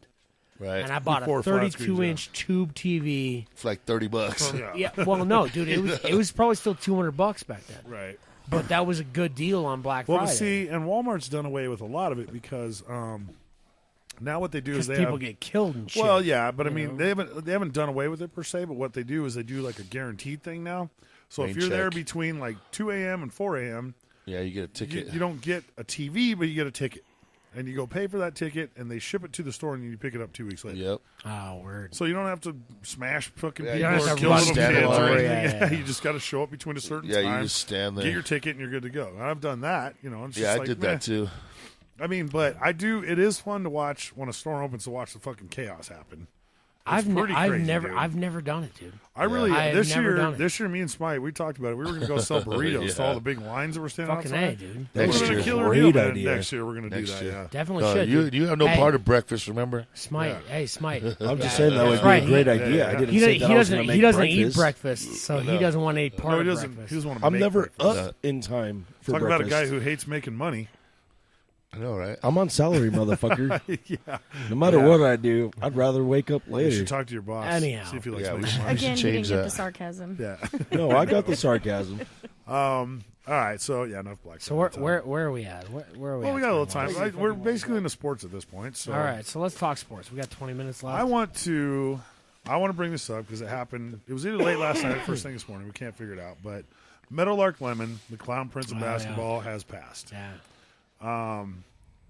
Right. And I bought a Before flat screens, 32-inch tube TV. It's like $30. Yeah, well, no, dude, it was probably still $200 back then. Right. But that was a good deal on Black Well, Friday. see, and Walmart's done away with a lot of it because now what they do is because they people have, get killed and shit. Well, yeah, but I you mean know? they haven't done away with it per se. But what they do is they do like a guaranteed thing now. So if Rain you're there check. between like 2 a.m. and 4 a.m., Yeah, you get a ticket. you don't get a TV, but you get a ticket, and you go pay for that ticket, and they ship it to the store, and you pick it up 2 weeks later. Yep. Oh, word. So you don't have to smash fucking Yeah, people you don't or have to kill run little stand kids in or line. anything. Yeah. You just got to show up between a certain Yeah, time. you just stand there. Get your ticket, and you're good to go. And I've done that. It's Yeah, just I like, did meh. that too. I mean, but I do. It is fun to watch when a store opens to watch the fucking chaos happen. It's pretty crazy, dude. I've never done it, dude. I really I've this never year. done it. This year, me and Smite, we talked about it. We were going to go sell burritos to Yeah. all the big lines that were standing Fucking outside. A, dude. That Next would've been year. a killer Great deal, man. idea. Next year, we're going to do Next that. year. Yeah. Definitely No, should. you dude. you have no Hey, part of breakfast, remember? Smite. Yeah. Hey, Smite. I'm just Yeah. saying that would That's be right. a great Yeah, idea. yeah. I didn't He say doesn't, that he I was doesn't, gonna he make doesn't eat breakfast. breakfast, so he No. doesn't want to eat part No, he of doesn't. breakfast. He doesn't want to I'm make never breakfast. up in time for Talk breakfast. about a guy who hates making money. I know, right? I'm on salary, motherfucker. Yeah. No matter Yeah. what I do, I'd rather wake up You later. should talk to your boss. Anyhow. See if he likes Yeah, we making should- money. Again, he change didn't get that. the sarcasm. Yeah. No, I got the sarcasm. All right, so yeah, enough Black So Sabbath. where are we at? Where are we? Well, at we got a little time. time-wise? We're basically into sports at this point. So All right, so let's talk sports. We got 20 minutes left. I want to bring this up because it happened. It was either late last night or first thing this morning. We can't figure it out. But Meadowlark Lemon, the clown prince of basketball, has passed. Yeah.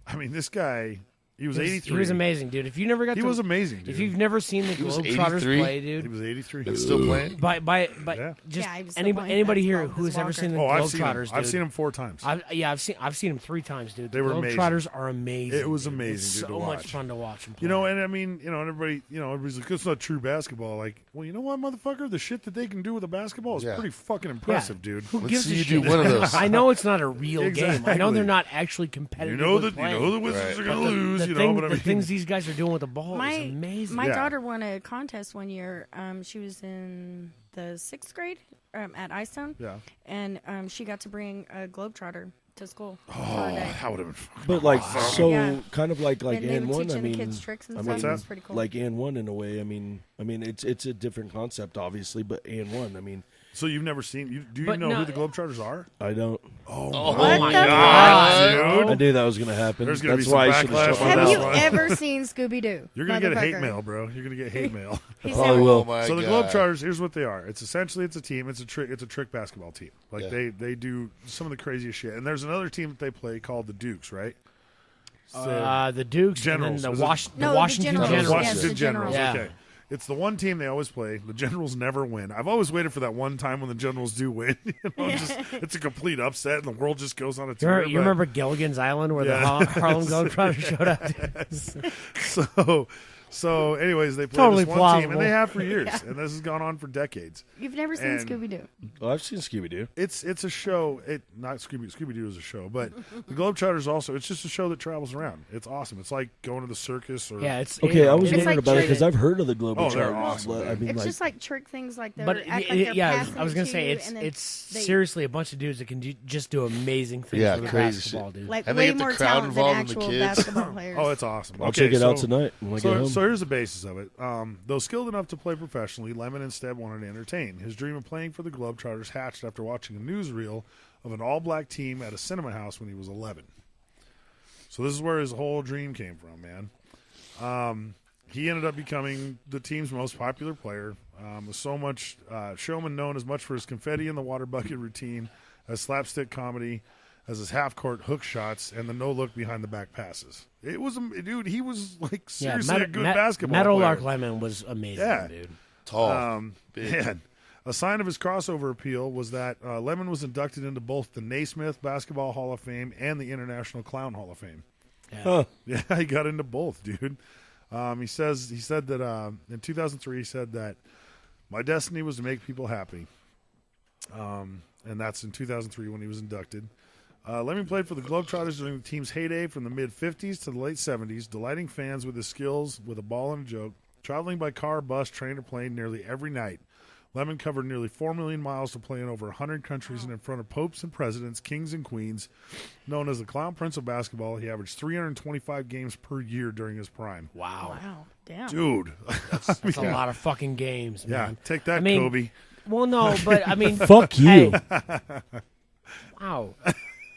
I mean, this guy, he was 83. He was amazing, dude. If you never got, He was amazing, dude. If you've never seen the He was Globetrotters 83? play, dude, He was 83. It's still playing? by Yeah. just Yeah, he was still anybody, playing anybody here basketball with who's his ever walker. seen the Oh, I've seen him. Globetrotters, I've dude. seen him 4 times. I've seen him 3 times, dude. They were the amazing. Globetrotters are amazing. It was dude. amazing, It's dude, to so much watch. fun to watch them play. You know, and I mean, everybody's like, it's not true basketball. Like, well, you know what, motherfucker? The shit that they can do with a basketball is Yeah. pretty fucking impressive, dude. Who Let's gives see a you shit? do one of those. I know it's not a real game. I know Exactly. they're not actually competitive. You know the Wizards are Right. gonna lose. The, you thing, know, but I the mean, things these guys are doing with the ball is amazing. My Yeah. daughter won a contest one year. She was in the 6th grade at Icestone. Yeah. And she got to bring a Globetrotter to school. for Oh, a day. that would have been fun. But like so, Yeah. kind of like And they Ann were one. I teaching the mean, kids tricks and I stuff. mean, It was pretty cool. like Ann one in a way. I mean, it's a different concept, obviously, but Ann one. I mean, So you've never seen? Do you But know no- who the Globetrotters are? I don't. Oh my God, dude! I knew that was going to happen. There's gonna be That's some why I should backlash have shut on my Have that you mouth. one. ever seen Scooby Doo? You're gonna get hate mail, bro. You're gonna get hate mail. Probably will. Oh my So the God. Globetrotters, here's what they are. It's essentially a team. It's a trick basketball team. Like Yeah. they do some of the craziest shit. And there's another team that they play called the Dukes, right? So, The Dukes Generals. and Was then it- the Washington Generals. Generals. Yes, Washington the Generals. Generals. Yeah. Okay. It's the one team they always play. The Generals never win. I've always waited for that one time when the Generals do win. It's a complete upset, and the world just goes on a tour. You remember Gilligan's Island where the Harlem Globetrotters showed up? So, anyways, they play Totally this one team, plausible. and they have for years, and this has gone on for decades. You've never seen And- Scooby Doo. Well, I've seen Scooby Doo. It's a show. Not Scooby Doo is a show, but the Globetrotters also. It's just a show that travels around. It's awesome. It's like going to the circus or Yeah, it's Okay, I was It's wondering like about it because trick- I've heard of the Globetrotters. they're awesome, but, I dude. mean, It's like, just like trick things like that. But act like they're yeah, passing I was it gonna to say you, and then it's they- seriously a bunch of dudes that can just do amazing things Yeah, with the crazy basketball, shit. dude. like And they way get the more crowd talent than involved in the actual kids. basketball players. Oh, it's awesome. I'll Okay, check it out so- tonight when I get home. So here's the basis of it. Though skilled enough to play professionally, Lemon instead wanted to entertain. His dream of playing for the Globetrotters hatched after watching a newsreel of an all-black team at a cinema house when he was 11. So this is where his whole dream came from, man. He ended up becoming the team's most popular player. Was so much showman known as much for his confetti in the water bucket routine, as slapstick comedy, as his half-court hook shots, and the no-look behind-the-back passes. It was, dude, he was like seriously a good basketball Meadowlark player. Lemon was amazing, Yeah. dude. Tall. Big. Man, a sign of his crossover appeal was that Lemon was inducted into both the Naismith Basketball Hall of Fame and the International Clown Hall of Fame. Huh. Yeah, he got into both, dude. He said that in 2003 he said that my destiny was to make people happy. And that's in 2003 when he was inducted. Lemon played for the Globetrotters during the team's heyday from the mid-50s to the late 70s, delighting fans with his skills with a ball and a joke, traveling by car, bus, train, or plane nearly every night. Lemon covered nearly 4 million miles to play in over 100 countries and in front of popes and presidents, kings and queens. Known as the Clown Prince of Basketball, he averaged 325 games per year during his prime. Wow. Wow, damn. Dude. That's a lot of fucking games, Yeah, man. take that, I mean, Kobe. Well, no, but I mean, Fuck you. hey. Wow.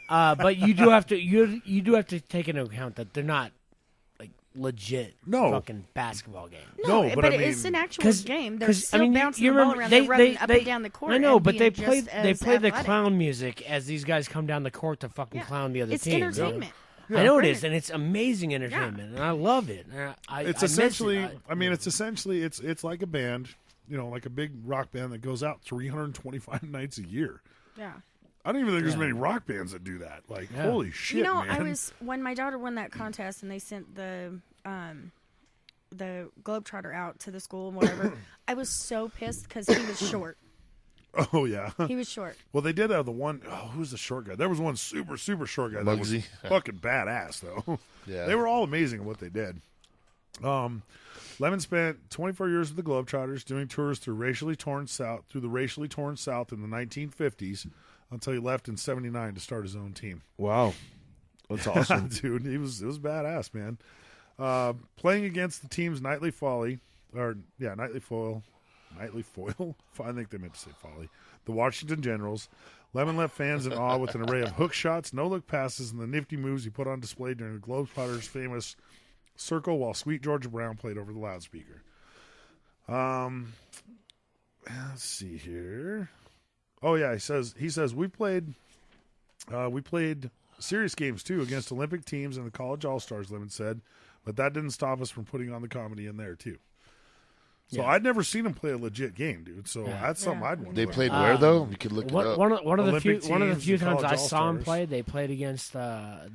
But you do have to you do have to take into account that they're not like legit fucking basketball games. No, but I mean, it's an actual game. They're 'cause, still bouncing the ball remember, around. They're running up and down the court. I know, and but they being play just they as play the athletic. clown music as these guys come down the court to fucking clown the other It's team. entertainment. I know it is, and it's amazing entertainment, and I love it. It's essentially, it's like a band, like a big rock band that goes out 325 nights a year. Yeah. I don't even think there's many rock bands that do that. Like, holy shit, man. I was when my daughter won that contest and they sent the Globetrotter out to the school and whatever. I was so pissed because he was short. Oh, yeah. He was short. Well, they did have the one, who's the short guy? There was one super, super short guy that was Muggsy. fucking badass, though. Yeah. They were all amazing at what they did. Lemon spent 24 years with the Globetrotters doing tours through the racially torn South in the 1950s until he left in 79 to start his own team. Wow. That's awesome. Dude, it was badass, man. Playing against the team's nightly foil, Nightly Foil. I think they meant to say Folly. The Washington Generals. Lemon left fans in awe with an array of hook shots, no-look passes, and the nifty moves he put on display during the Globetrotters' famous circle while Sweet Georgia Brown played over the loudspeaker. Let's see here. Oh yeah, he says we played serious games too against Olympic teams and the college all-stars, Lemon said, but that didn't stop us from putting on the comedy in there too. So I'd never seen him play a legit game, dude. So that's something I'd want. They played where though? You could look it up. One of the Olympic few teams, times I college saw him all-stars. play, they played against the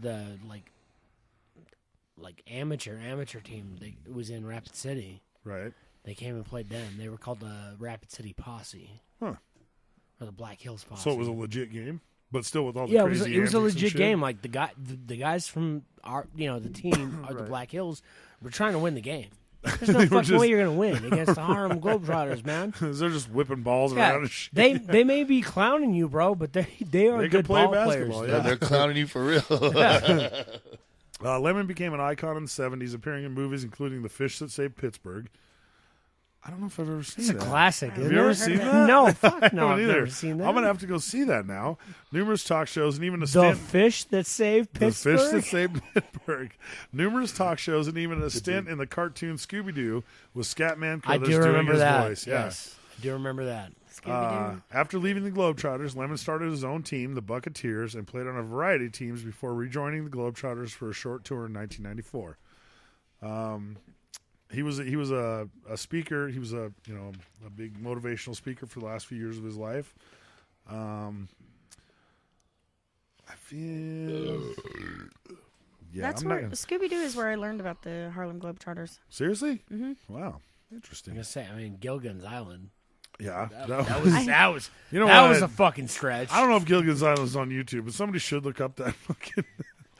amateur team. It was in Rapid City. Right. They came and played them. They were called the Rapid City Posse. Huh. Or the Black Hills Posse. So it was a legit game, but still with all the it crazy was a antics and legit shit? game. Like the guys from our the team or the Right. Black Hills were trying to win the game. There's no They were fucking just- way you're gonna win against the Harlem Globetrotters, man. They're just whipping balls Yeah, around and shit. they may be clowning you, bro, but they are They can good play ball basketball, players. Yeah, they're clowning you for real. Lemon became an icon in the 70s, appearing in movies including The Fish That Saved Pittsburgh. I don't know if I've ever seen It's a that. classic. Have isn't you ever it? seen that? No, fuck I no. haven't I've either. never seen that. I'm going to have to go see that now. Numerous talk shows and even a The stint. Fish That Saved Pittsburgh. The Fish That Saved Pittsburgh. Numerous talk shows and even a stint in the cartoon Scooby-Doo with Scatman I Crothers do doing remember his that. voice. Yeah. Yes, I do remember that. After leaving the Globetrotters, Lemon started his own team, the Bucketeers, and played on a variety of teams before rejoining the Globetrotters for a short tour in 1994. He was a speaker. He was a big motivational speaker for the last few years of his life. I feel. Yeah, That's I'm where not gonna- Scooby Doo is where I learned about the Harlem Globetrotters. Seriously? Mm-hmm. Wow, I'm interesting. gonna say, I mean, Gilligan's Island. Yeah, That was You know that what? was a fucking stretch. I don't know if Gilligan's Island is on YouTube, but somebody should look up that fucking.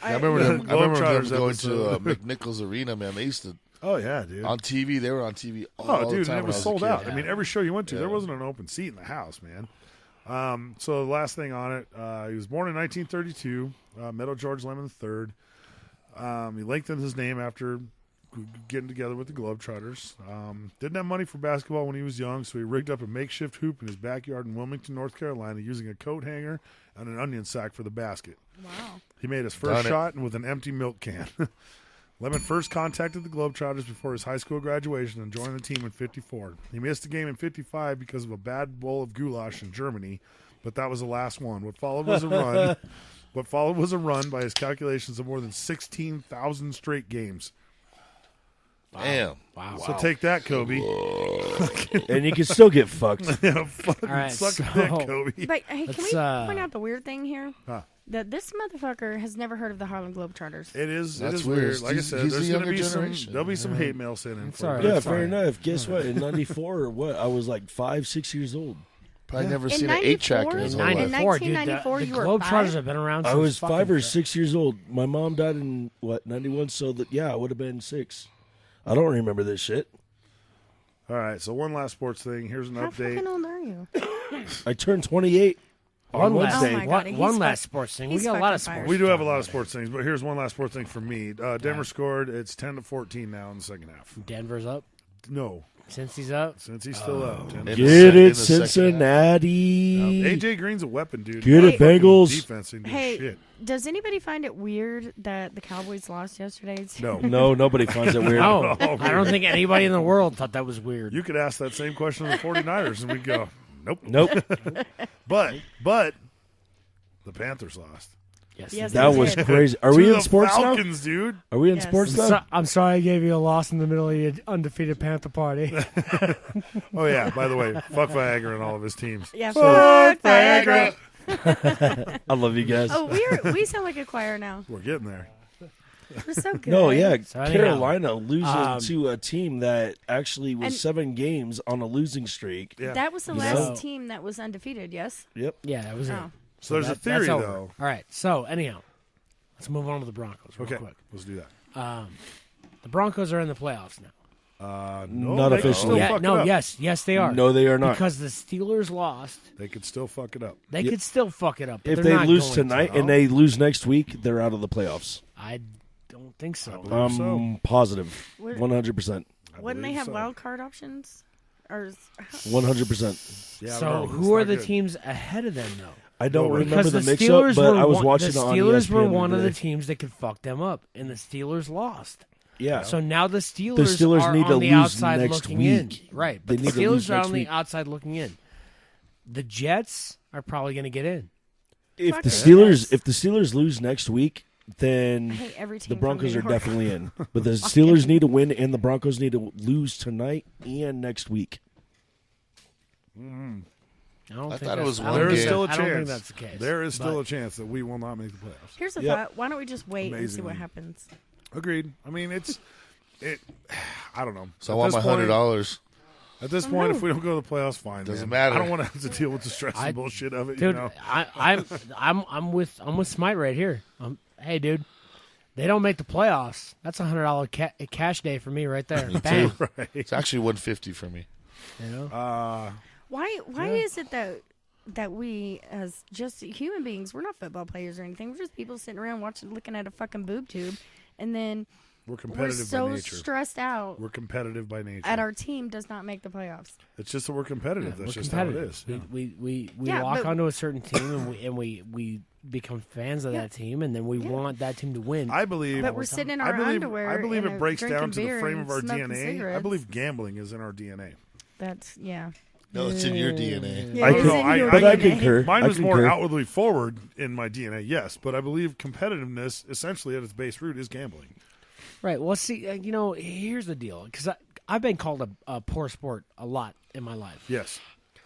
I remember them going Globetrotters to episode. McNichols Arena, man. They used to. Oh yeah, dude. On TV, they were on TV all Oh, the dude, time. and it when was I a sold kid. out. I mean, every show you went to, Yeah. there wasn't an open seat in the house, man. So the last thing on it, he was born in 1932, Meadow George Lemon III. He lengthened his name after getting together with the Globetrotters. Didn't have money for basketball when he was young, so he rigged up a makeshift hoop in his backyard in Wilmington, North Carolina, using a coat hanger and an onion sack for the basket. Wow. He made his first shot with an empty milk can. Lemon first contacted the Globetrotters before his high school graduation and joined the team in 54. He missed the game in 55 because of a bad bowl of goulash in Germany, but that was the last one. What followed was a run. What followed was a run by his calculations of more than 16,000 straight games. Damn. Wow. So take that, Kobe. And you can still get fucked. Yeah, fucking All right, suck a so- dick, Kobe. But hey, can Let's, we point out the weird thing here? Huh. That this motherfucker has never heard of the Harlem Globetrotters. It is. That's it is weird. weird. Like I He's- said, he's there's the going to younger be generation. there'll be some hate mail sent in. It's for all it, right. but Yeah, it's fair fine. enough. Guess what? In '94 or what? I was like 5, 6 years old. Probably never In seen an 8-tracker in his In whole life. 94, dude. 1994, The you were Globetrotters 5? have been around. I since was 5 fucking or 6 years old. My mom died in '91, so that I would have been 6. I don't remember this shit. All right, so one last sports thing. Here's an How update. fucking old are you? I turned 28 on One last, Wednesday. Oh my God, he's one last fuck- sports thing. We he's got a lot of fucking sports. We do to have a talk lot of about. sports things, but here's one last sports thing for me. Denver scored. It's 10-14 now in the second half. Denver's up. No, Since he's up. since he's still up. 10. In Get the it, second half. Cincinnati. AJ Green's a weapon, dude. Get it, Fucking Bengals. Defense didn't do Hey, shit. does anybody find it weird that the Cowboys lost yesterday? No. No, nobody finds it weird. No, Oh, I don't think anybody in the world thought that was weird. You could ask that same question of the 49ers, and we'd go, nope. Nope. But the Panthers lost. Yes, That they was did. crazy. Are To we in the sports now? Falcons, dude. Are we in Yes. sports now? I'm sorry I gave you a loss in the middle of your undefeated Panther party. Oh, yeah, by the way, fuck Viagra and all of his teams. Yeah, Fuck fuck Viagra. I love you guys. Oh, we sound like a choir now. We're getting there. We're so good. No, yeah, So anyhow, Carolina losing to a team that actually was And- 7 games on a losing streak. Yeah. That was the You last know? team that was undefeated, yes? Yep. yeah, that was it. Oh. So there's a that's theory, over. though. All right. So anyhow, let's move on to the Broncos real Okay, quick. let's do that. The Broncos are in the playoffs now. No, Not they can officially. still Yeah, fuck no, it up. yes, they are. No, they are not. Because the Steelers lost. They could still fuck it up. They could still fuck it up. But If they're they not lose going tonight to. and they lose next week, they're out of the playoffs. I don't think so. believe so. Positive. What- 100%. Wouldn't they believe have so. wild card options? Or 100%. Yeah, So no, who are it's the not good. teams ahead of them though? I don't remember Because the the mix-up, Steelers but were I was one- watching the it on Steelers were ESPN one of the today. teams that could fuck them up, and the Steelers lost. Yeah. So now the Steelers, Steelers are need on to the lose outside next looking week. in. Right, They but the need to lose Steelers are next on the week. outside looking in. The Jets are probably going to get in. If Fuck the it. Steelers lose next week, then I hate every team the from Broncos New are York. definitely in. But the Steelers need to win, and the Broncos need to lose tonight and next week. I don't I think thought it was that's- I one don't There is think game. still a I don't think chance. that's the case. There is still But- a chance that we will not make the playoffs. Here's a Yep. thought. Why don't we just wait and see Amazingly. what happens? Agreed. I mean, I don't know. So I At want this my point- $100. At this point, if we don't go to the playoffs, fine. Doesn't man. matter. I don't want to have to deal with the stress I- and bullshit of it. Dude, you know? I'm with Smite right here. Hey, dude, they don't make the playoffs. That's $100 cash day for me right there. Bang. Right. It's actually $150 for me. You know? Why is it that we as just human beings, we're not football players or anything. We're just people sitting around watching, looking at a fucking boob tube, and then We're we're competitive so by nature. stressed out We're competitive by nature. at our team does not make the playoffs. It's just that we're competitive. We're That's just competitive. how it is. Yeah. We Yeah, lock but- onto a certain team and we become fans of Yeah. that team, and then we want that team to win. I believe. But we're sitting in I our believe, underwear. I believe and it breaks drinking down to the beer frame and of our smoking DNA. I cigarettes. believe gambling is in our DNA. That's No, it's in your DNA. Yeah, I it's can- in your but I DNA. concur. Mine I was more concur. outwardly forward in my DNA, yes, but I believe competitiveness, essentially at its base root, is gambling. Right. Well, see, here's the deal, because I've been called a poor sport a lot in my life. Yes.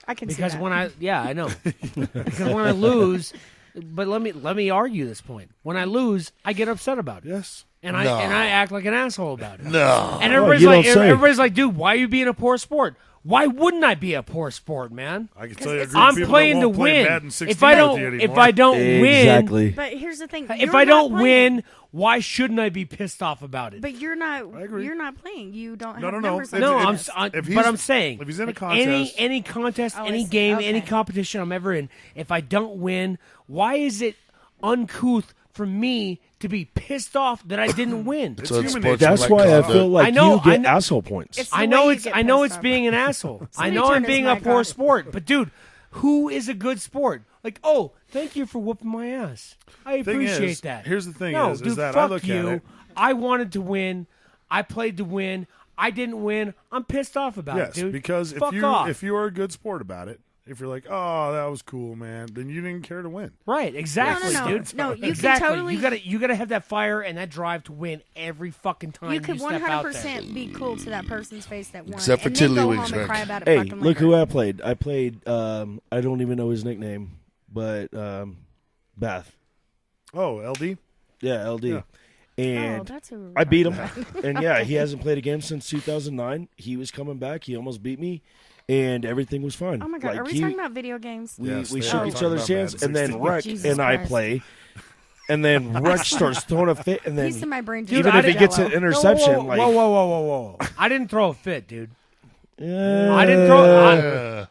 I can Because see that. I know. Because when I lose, but let me argue this point. When I lose, I get upset about it. Yes. And No. I act like an asshole about it. No. And you don't say. everybody's like, dude, why are you being a poor sport? Why wouldn't I be a poor sport, man? I can tell you, a group of I'm people playing that to won't play win. Madden 16 If I with don't, you if anymore. I don't win, Exactly. But here's the thing: if you're I not don't playing. win, why shouldn't I be pissed off about it? But you're not. agree. You're not playing. You don't No, have no, no. numbers. If- No, if- I'm if but he's- I'm saying if he's in a like, contest- any contest, Oh, I any see. game, any Okay. competition I'm ever in, if I don't win, why is it uncouth for me to be pissed off that I didn't win? It's So it's human sports nature. That's like why I conduct. feel like I know- you get I know- asshole points. It's the I way know you it's get I know pissed it's off. being an asshole. I Somebody know turn I'm his being a mic poor off. sport, but dude, who is a good sport? Like, oh, thank you for whooping my ass. I Thing appreciate is, that. here's the thing no, is dude, that fuck I look you. at it. I wanted to win. I played to win. I didn't win. I'm pissed off about Yes, it, dude. because Fuck off. if you are a good sport about it, if you're like, oh, that was cool, man, then you didn't care to win. Right, exactly, No, dude. no, you exactly. can totally. You gotta have that fire and that drive to win every fucking time You could step out there. 100% be cool to that person's face that won, Except for and then go Tiddlywinks, home and Rick. cry about it. Hey, fucking look later. who I played. I played. I don't even know his nickname, but Bath. Oh, LD? Yeah, LD. Yeah. And Oh, that's who we're I beat talking him. And yeah, he hasn't played a game since 2009. He was coming back. He almost beat me, and everything was fine. Oh my god, Like, are we he- talking about video games? We, Yes, we they shook are each talking other's about hands, Madden and then 16. Rex Jesus and I Christ. play. And then Rex starts throwing a fit, and then Piece of my brain just even got if he gets an yellow. interception, whoa, like whoa. I didn't throw a fit, dude. I I didn't throw.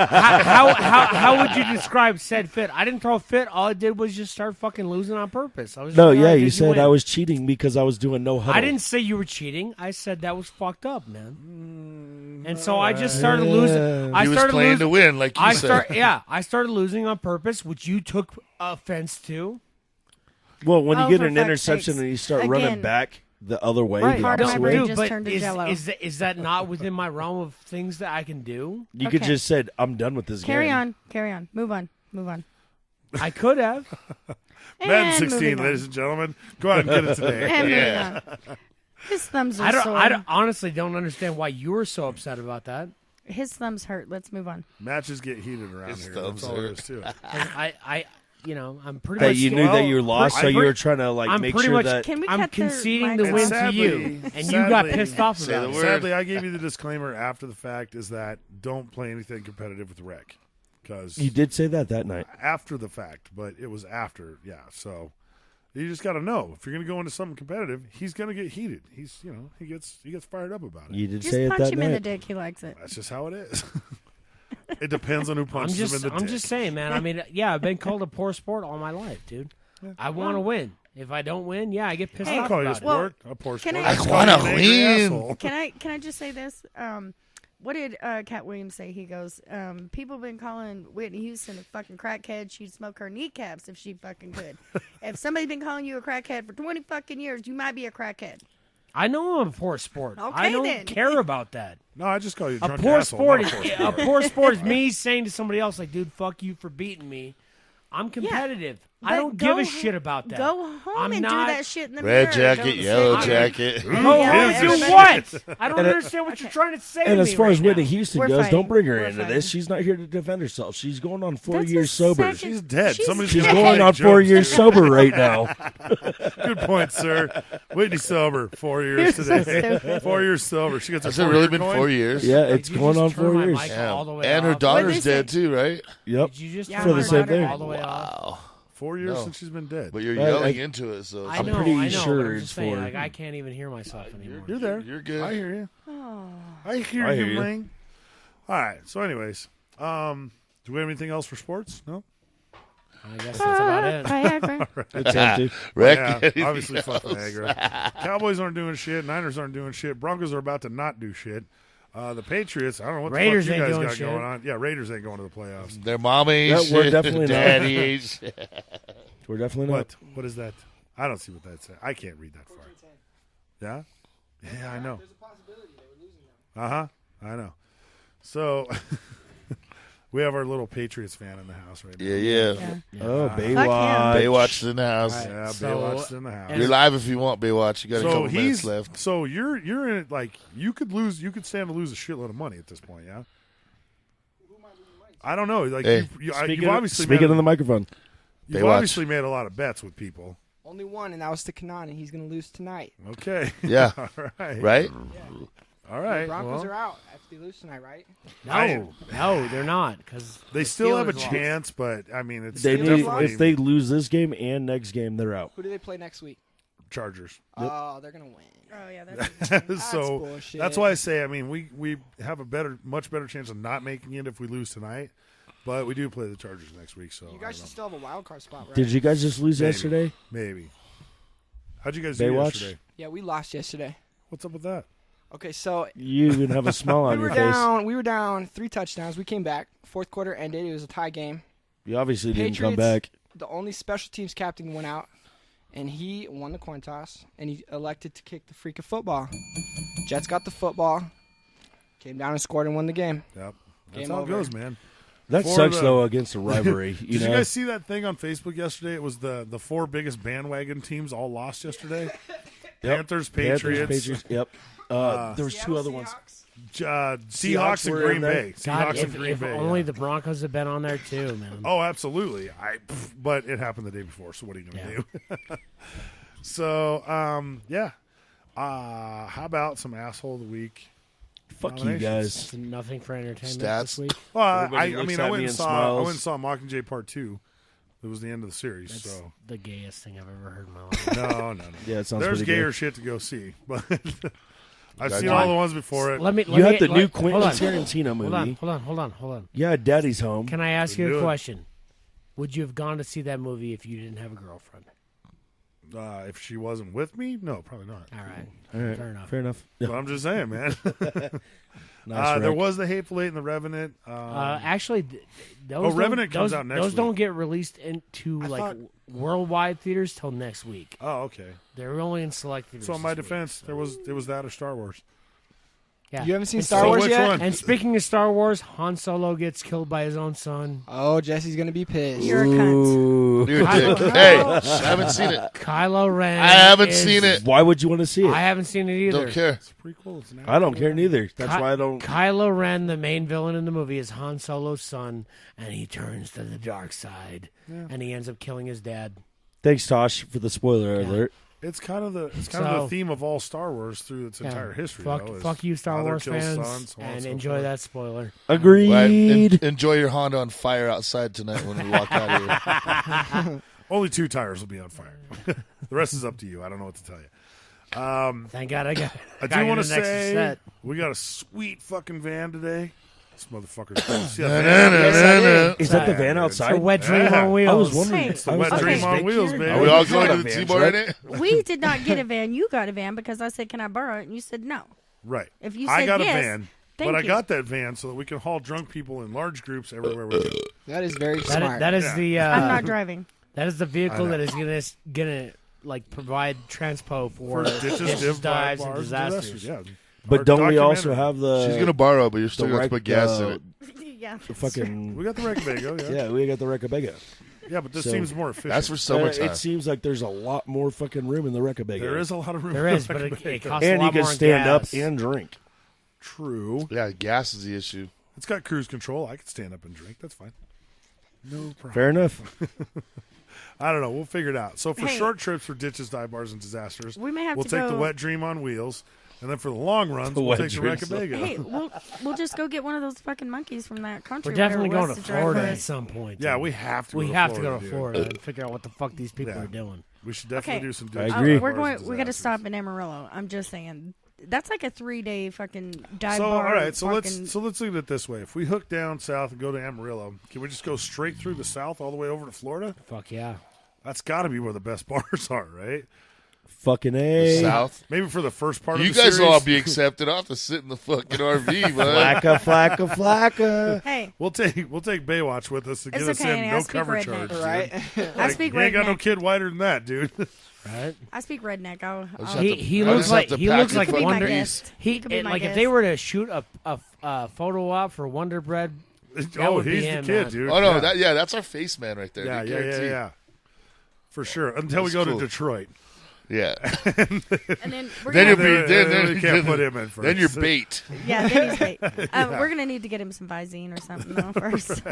How would you describe said fit? I didn't throw a fit. All I did was just start fucking losing on purpose. I was No, just, yeah, "Did you said win?" I was cheating because I was doing no huddle. I didn't say you were cheating. I said that was fucked up, man. And so I just started losing. I He was started playing losing. to win, like you said. I started losing on purpose, which you took offense to. Well, when Oh, you get for an fuck's interception sakes. and you start Again. running back the other way, Right, the Part of my opposite brain way, just but turned to jello. is that not within my realm of things that I can do? you could Okay. just said, "I'm done with this Carry game." on, move on. I could have. Madden And 16, moving on. ladies and gentlemen. Go ahead and get it today. And moving on. His thumbs are I sore. honestly don't understand why you were so upset about that. His thumbs hurt. Let's move on. Matches get heated around His here. thumbs That's all there hurt. is to it. I'm pretty That much. you knew that you lost, I so you agree. were trying to like I'm make pretty sure much- that. Can we I'm cut their conceding the mics win off? to you, and you got pissed off Say about the it. word. Sadly, I gave you the disclaimer after the fact is that don't play anything competitive with Rec. Because You did say that night. after the fact, but it was after, yeah. So you just got to know if you're going to go into something competitive, he's going to get heated. He's, he gets fired up about it. You did Just say it punch that him in the night. dick. He likes it. That's just how it is. It depends on who I'm punches him just, in the I'm dick. just saying, man. I mean, yeah, I've been called a poor sport all my life, dude. I want to win. If I don't win, yeah, I get pissed I off don't call you a about it. sport. A poor can sport. I- just I call you wanna an angry win. asshole. Can I just say this? what did Cat Williams say? He goes, people have been calling Whitney Houston a fucking crackhead. She'd smoke her kneecaps if she fucking could. If somebody's been calling you a crackhead for 20 fucking years, you might be a crackhead. I know I'm a poor sport. Okay, I don't then. care about that. No, I just call you a A drunk poor asshole, sport not is a poor a poor sport is me saying to somebody else, like, dude, fuck you for beating me. I'm competitive. I But don't go give a ho- shit about that. Go home I'm and not- do that shit in the Red mirror. jacket, Don't yellow sit- jacket. Go home and do everybody- what? I don't And understand what you're trying to say to And me as far right as Whitney now. Houston We're goes, fighting. don't bring her We're into fighting. this. She's not here to defend herself. She's going on 4 That's years a sober. second- She's dead. Somebody's She's gonna going make on 4 jokes. years sober right now. Good point, sir. Whitney sober 4 years You're so today. stupid. 4 years sober. She gets her Has it really 4-year been coin? 4 years? Yeah, it's You going just on turn 4 my years. mic Yeah. all the way And her off. daughter's What'd they dead too, right? Yep. Did you just Yeah, For the my same daughter thing. all the way off? Wow. 4 years No. since she's been dead. But you're I- yelling I- into it, so I I'm know, pretty I know, sure but I'm it's just saying, for- like, I can't even hear myself anymore. You're there. You're good. I hear you. I hear I you, hear you. Ling. All right. So, anyways, do we have anything else for sports? No. I guess that's about it. Viagra. It's empty. Rick, Yeah, obviously, fuck Viagra. Cowboys aren't doing shit. Niners aren't doing shit. Broncos are about to not do shit. The Patriots, I don't know what Raiders the fuck you ain't guys doing got shit. going on. Yeah, Raiders ain't going to the playoffs. Their mom ain't Yeah, we're shit. definitely not. Daddy ain't shit. We're definitely not. What is that? I don't see what that says. I can't read that far. Yeah? Yeah, I know. Uh-huh. I know. So, we have our little Patriots fan in the house right now. Yeah. Oh, Fuck Baywatch. Baywatch's in the house. Yeah, So- Baywatch's in the house. You're live if you want, Baywatch. You got a So couple he's minutes left. so you're in it like you could stand to lose a shitload of money at this point, yeah. I don't know. Like Hey. you've Speaking, obviously speaking made, of the microphone. you've Baywatch. obviously made a lot of bets with people. Only one, and that was to Kanani. He's going to lose tonight. Okay. Yeah. All right. Right? All right. The Broncos well, are out after they lose tonight, right? No, they're not. Because they still have a chance, but I mean, it's They need, definitely if they lose this game and next game, they're out. Who do they play next week? Chargers. Oh, they're going to win. Oh, yeah. That's So bullshit. that's why I say, I mean, we have a much better chance of not making it if we lose tonight, but we do play the Chargers next week. So You I guys don't should know. still have a wild card spot, right? Did you guys just lose Maybe. yesterday? Maybe. How'd you guys do Baywatch? yesterday? Yeah, we lost yesterday. What's up with that? Okay, so You even have a smile on we your were face. down. We were down 3 touchdowns. We came back. Fourth quarter ended. It was a tie game. You obviously didn't come Patriots, back. The only special teams captain went out, and he won the coin toss, and he elected to kick the freaking football. Jets got the football, came down and scored and won the game. Yep. That's Game how over. it goes, man. That For sucks, the- though, against a rivalry. Did You know? you guys see that thing on Facebook yesterday? It was the 4 biggest bandwagon teams all lost yesterday. Yep. Panthers, Patriots. Yep. There was 2 other ones. Seahawks and were Green in there. Bay. God, Seahawks and if Green Bay. only yeah. the Broncos had been on there too, man. Oh, absolutely. But it happened the day before, so what are you going to do? So, yeah. How about some asshole of the week? Fuck you nominations? guys. Nothing for entertainment Stats. this week. Well, Everybody I looks mean, at I me went and and saw smiles. Mockingjay Part 2. It was the end of the series. That's So the gayest thing I've ever heard in my life. no. Yeah, it sounds There's pretty gayer good. shit to go see, but I've Got seen you. all the ones before it. Let me. You had the new hold Quentin on. Tarantino movie. Hold on. Yeah, Daddy's Home. Can I ask Do you it. a question? Would you have gone to see that movie if you didn't have a girlfriend? If she wasn't with me, no, probably not. All right. All right, Fair enough. Fair enough. But I'm just saying, man. Nice, There Rick. was the Hateful Eight and the Revenant. Actually, those Revenant don't, comes those, out next those week. don't get released into like thought- worldwide theaters till next week. Oh, okay. They're only in select theaters. So in my this week. defense, it was that or Star Wars. Yeah. You haven't seen And Star so- Wars which yet? one? And speaking of Star Wars, Han Solo gets killed by his own son. Oh, Jesse's gonna be pissed. You're a cunt. Ooh. You're a dick. I- Hey, I haven't seen it. Kylo Ren. I haven't is- seen it. Why would you want to see it? I haven't seen it either. Don't care. It's a prequel. It's an I don't actual- care neither. That's why I don't. Kylo Ren, the main villain in the movie, is Han Solo's son, and he turns to the dark side, and he ends up killing his dad. Thanks, Tosh, for the spoiler Yeah. alert. It's kind of the So- theme of all Star Wars through its Yeah. entire history. Fuck, though, is fuck you, Star father Wars kills fans, son, so on and so enjoy forth. that spoiler. Agreed. Right. Enjoy your Honda on fire outside tonight when we walk out of here. Only 2 tires will be on fire. The rest is up to you. I don't know what to tell you. Thank God I got. I got do want to the next say set. we got a sweet fucking van today. This motherfucker's see that van? Is that the Yeah, van dude. outside? It's a wet dream Yeah. on wheels. I was wondering. Hey, It's the I was wet like, dream on is wheels, Vic baby. here? Are we all It's going not to a the van, T-Bar in right? it? We did not get a van. You got a van because I said, "Can I borrow it?" And you said no. Right. If you I said got yes, a van. Thank I you. got that van so that we can haul drunk people in large groups everywhere we go. That is very That smart. that is the. I'm not driving. That is the I vehicle know. that is gonna like provide transpo for ditches, dive dives, and bars, disasters. Yeah. But Our don't we also documentary. have the? She's gonna borrow, but you're still the gonna have to put gas in uh, it. Yeah. The fucking. We got the Recabago, yeah. Yeah, we got the Recabago. Yeah, but this So- seems more efficient. That's for summertime. It seems like there's a lot more fucking room in the Recabago. There is a lot of room. There for is, but it Recabago. costs a and lot you can more in stand up gas. and drink. True. Yeah, gas is the issue. It's got cruise control. I can stand up and drink. That's fine. No problem. Fair enough. I don't know. We'll figure it out. So for Hey. short trips for ditches, dive bars, and disasters, We may have we'll to take go. the Wet Dream on wheels, and then for the long runs, The we'll Wet take the Dream's Recabago. Hey, we'll just go get one of those fucking monkeys from that country. We're definitely whatever going to was drive Florida for at us. some point. Yeah, dude. we have to. We go have to to go to dude. Florida and figure out what the fuck these people Yeah. are doing. We should definitely Okay. do some. I ditches, agree. dive We're bars, going. and We got to disasters. stop in Amarillo. I'm just saying. That's like a 3-day fucking dive So bar. all right, so fucking- let's look at it this way. If we hook down south and go to Amarillo, can we just go straight through the south all the way over to Florida? Fuck yeah. That's got to be where the best bars are, right? Fucking A. South. Maybe for the first part You of the guys series. will all be accepted. I'll have to sit in the fucking RV, bud. Flacca, flacca. Hey, We'll take Baywatch with us to get It's us okay, in. I No speak cover redneck. charge, dude. Right? I speak He ain't got no redneck. kid whiter than that, dude. Right? I speak redneck. I'll just I'll- have to- He I looks just like have to he pack looks it like for Be my Wonder. guest. He could be my like if guest. they were to shoot a photo op for Wonder Bread. That Oh, would be he's the him, kid, man. dude. Oh no, yeah. that's our face man right there. yeah, dude, yeah, yeah, guaranteed. yeah. For sure. Until we That's go cool. to Detroit. Yeah. And then we're Then gonna, you'll be then then we can't put him in first. Then you're bait. yeah, then he's bait. We're gonna need to get him some Visine or something though first.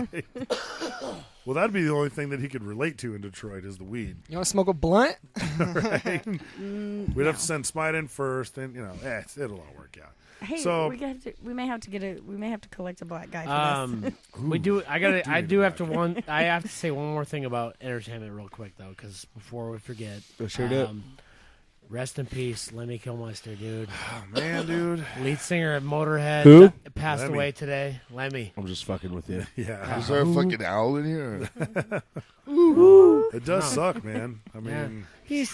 Well, that'd be the only thing that he could relate to in Detroit is the weed. You want to smoke a blunt? Right? We'd have to send Smite in first, then it'll all work out. Hey, So- we may have to collect a black guy for this. We do. I need do a have to I have to say one more thing about entertainment real quick though, because before we forget. Sure do. Rest in peace, Lemmy Kilmister, dude. Oh, man, dude. Lead singer of Motorhead. Who? Passed Lemmy. away today. Lemmy. I'm just fucking with you. Yeah. Is there a fucking owl in here? It does suck, man. I mean, He's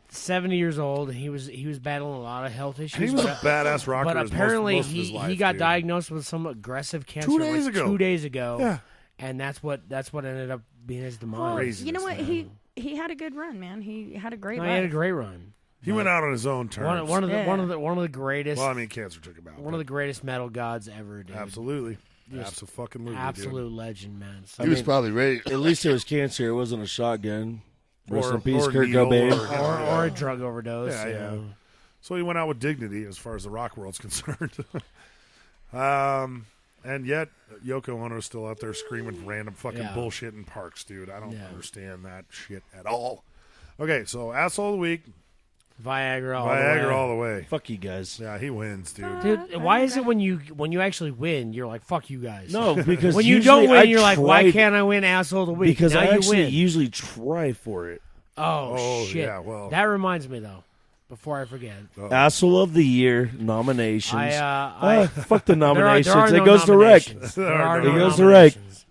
70 years old. He was battling a lot of health issues. he was a but- badass rocker. But his apparently most of his he life, got dude. diagnosed with some aggressive cancer 2 days ago. 2 days ago. Yeah. And that's what ended up being his demise. Well, Craziness, you know what? man. He had a good run, man. He had a great No, life. he had a great run. He went out on his own terms. One of Yeah. the greatest Well, I mean, cancer took him out. one of the greatest metal gods ever, dude. Absolutely. Just Absolutely. Absolute legend, man. So, He was probably ready. At least it was cancer. It wasn't a shotgun. Rest Or- in peace, or Kurt needle, Cobain. or a drug overdose. Yeah, you yeah. know. So he went out with dignity as far as the rock world's concerned. And yet, Yoko Ono's still out there screaming random fucking Yeah. bullshit in parks, dude. I don't Yeah. understand that shit at all. Okay, so asshole of the week, Viagra all Viagra the way. all the way. Fuck you guys. Yeah, he wins, dude. Dude, why is it when you actually win, you're like, fuck you guys? No, because when you usually don't win, I you're like, why tried- can't I win asshole of the week? Because now I you actually win. usually try for it. Oh, shit. yeah, well. That reminds me, though, before I forget. Asshole of the year nominations. Fuck the There are nominations. no it goes to Rick. nominations. There are It no goes to Rick. nominations.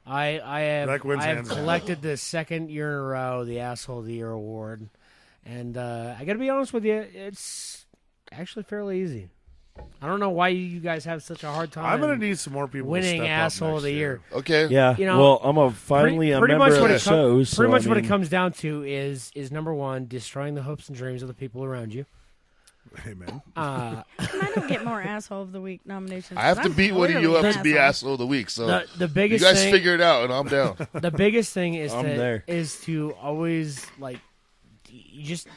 I have Rick wins I have hands down. collected the second year in a row the Asshole of the Year award, and I got to be honest with you, it's actually fairly easy. I don't know why you guys have such a hard time. I'm going to need some more people winning to step Asshole up of the next Year. Okay. Yeah. You know, well, I'm finally a member of the show. So, pretty much I what it mean, comes down to is number one, destroying the hopes and dreams of the people around you. Amen. I don't get more asshole of the week nominations. I have to I'm beat one of you clearly up an to be asshole. asshole of the week. So The biggest you guys thing- figure it out, and I'm down. The biggest thing is I'm there. to always like you just.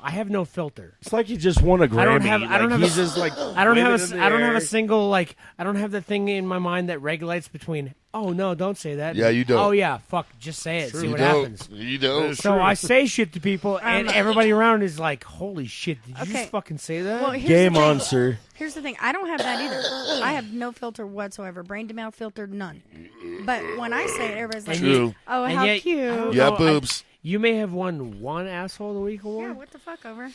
I have no filter. It's like you just won a Grammy. I don't have. I don't Like, have. he's just like. I don't have waving a. in I the don't have a air. single like. I don't have the thing in my mind that regulates between. Oh no! Don't say that. Yeah, you don't. Oh yeah, fuck! Just say it. See You what don't. happens. You don't. So I say shit to people, and everybody around is like, "Holy shit! Did you Okay. just fucking say that?" Well, here's Game the thing. on, sir. Here's the thing. I don't have that either. I have no filter whatsoever. Brain to mouth filter, none. But when I say it, everybody's like, True. "Oh, And how yet- I cute!" don't Yeah, know, boobs. you may have won one asshole of the week award, Yeah, what the fuck over?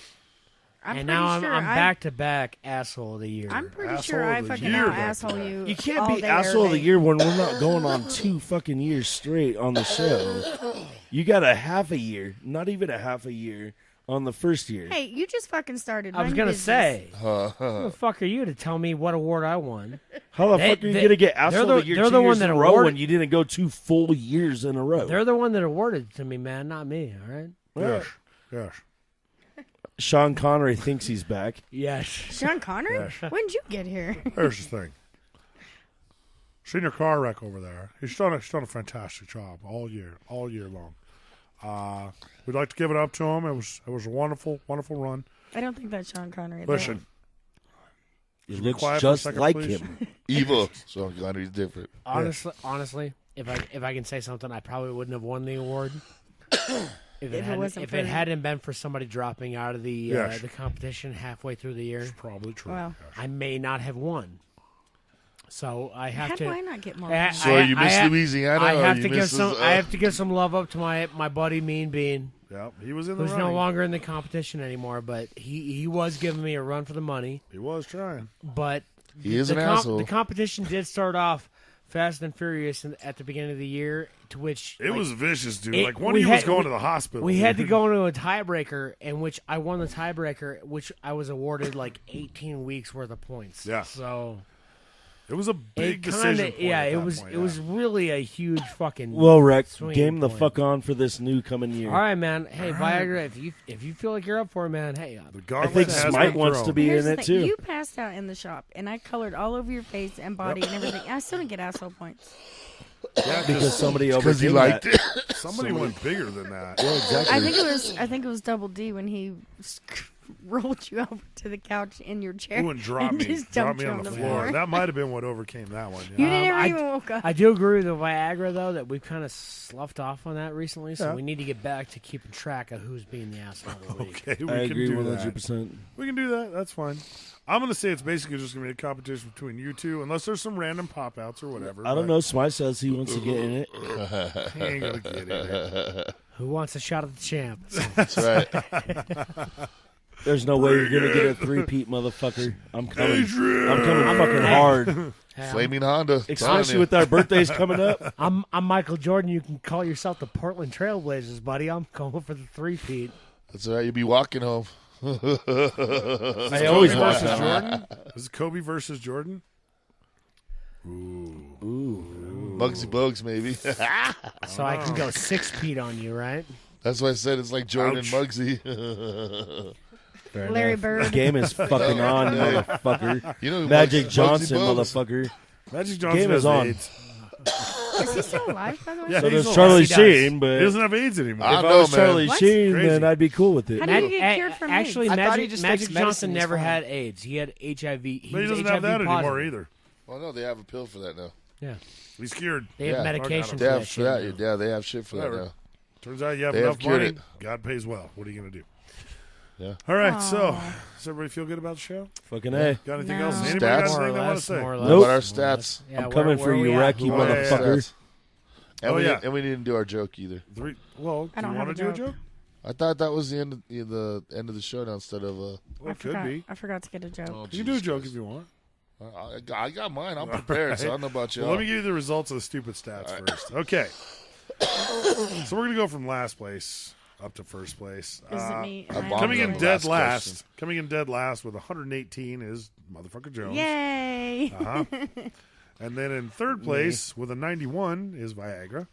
I'm and pretty now sure I'm I- back to back asshole of the year. I'm pretty Asshole sure of I the fucking year, out back to asshole back. you. You can't all be day, asshole of the every day. year when we're not going on 2 fucking years straight on the show. You got a half a year, not even a half a year on the first year. Hey, you just fucking started. I was Mind gonna business. say, who the fuck are you to tell me what award I won? How the fuck are you gonna get asshole of the year they're 2 the years one in that a row awarded. when you didn't go 2 full years in a row? They're the one that awarded it to me, man, not me. All right. Yes. Yes. Sean Connery thinks he's back. Yes. Sean Connery? Yes. When did you get here? Here's the thing. Seen your car wreck over there. He's done a fantastic job all year long. We'd like to give it up to him. It was a wonderful run. I don't think that's Sean Connery. Listen, He Just be looks quiet for a just second, like please. him. Evil. Sean Connery's different. Honestly, if I can say something, I probably wouldn't have won the award. If wasn't it for- hadn't been for somebody dropping out of the Yes. the competition halfway through the year, It's probably true. Wow. I may not have won. So I have How to. do I not get more? I- points? So you miss I- Louisiana, I or have you to give miss some. his, I have to give some love up to my buddy Mean Bean, Yep, he was in the who's running. no longer in the competition anymore. But he was giving me a run for the money. He was trying. But He is the an asshole. The competition did start off fast and furious at the beginning of the year, to which It was vicious, dude. it- Like one we of you was had- going to the hospital. We had to dude. go into a tiebreaker, in which I won the tiebreaker, which I was awarded like 18 weeks worth of points. Yeah. So It was a big decision. point Yeah, at it that was. point, It was really a huge fucking. Well, Rick, swinging game the point. fuck on for this new coming year. All right, man. Hey, Viagra, if you feel like you're up for it, man. Hey, The I gauntlet think has Smite been wants thrown. to be Here's in the it thing. too. You passed out in the shop, and I colored all over your face and body and everything. I still didn't get asshole points. Yeah, Because somebody Because he overcame liked that. it. somebody went bigger than that. Yeah, exactly. I think it was Double D when he rolled you over to the couch in your chair. Ooh, and dropped me. just Dropped dumped me you on the floor. That might have been what overcame that one. You Yeah. never I- even woke up. I do agree with the Viagra though that we've kind of sloughed off on that recently. So Yeah. we need to get back to keeping track of who's being the asshole of the week. Okay, we I can agree do 100%. that. We can do that. That's fine. I'm going to say it's basically just going to be a competition between you two, unless there's some random pop outs or whatever. I don't but know. Smite says he wants to get in it. He ain't going to get in it. Who wants a shot at the champ? That's right. There's no way you're gonna get a three-peat, motherfucker. I'm coming. I'm coming fucking hard. Hey, Flaming Honda. Especially with our birthdays coming up. I'm Michael Jordan. You can call yourself the Portland Trailblazers, buddy. I'm going for the three-peat. That's all right. You'll be walking home. I always Kobe watch versus that. Jordan? Is it Kobe versus Jordan? Muggsy Bogues, maybe. So I can go 6-peat on you, right? That's why I said it's like Jordan Ouch. Muggsy. Fair Larry enough. Bird. Game is fucking on, motherfucker. You know who Magic Muggsy Johnson, Bogues? motherfucker. Magic Johnson Game has is on. AIDS. Is he still alive, by the way? Yeah, So he's there's alive. Charlie He does. Sheen, but He doesn't have AIDS anymore. I if know, I was man. Charlie What? Sheen, Crazy. then I'd be cool with it. How did you get cured from Actually, AIDS? I thought he just Magic takes medicine, Johnson he's never fine. had AIDS. He had HIV. But he was doesn't HIV have that anymore positive. either. Well, no, they have a pill for that now. Yeah, He's cured. they have Yeah. medication They for have that for shit. that. Yeah, they have shit for that Whatever. now. Turns out you have They have enough cured money. it. God pays well. What are you going to do? Yeah. All right, so does everybody feel good about the show? Fucking A. Got anything No. else? Anybody Stats? got More or anything they want to less, say? more or What less. Nope. about our stats? Yeah, I'm where- coming where for we you, at? Rack, you Oh, yeah, yeah. motherfucker. Stats. And, Oh, we yeah. didn't, and we didn't do our joke either. Well, I do don't you have want a to do a joke. joke? I thought that was the end of the show now instead of Well, I it could forgot. be. I forgot to get a joke. oh, You can do a Jesus joke Christ. if you want. I got mine. I'm prepared, so I don't know about you. Well, let me give you the results of the stupid stats first. Okay. So we're going to go from last place up to first place. Is it me? I Am bombed Coming on in the dead last last. question. Coming in dead last with 118 is Motherfucker Jones. Yay! Uh-huh. And then in third place with a 91 is Viagra.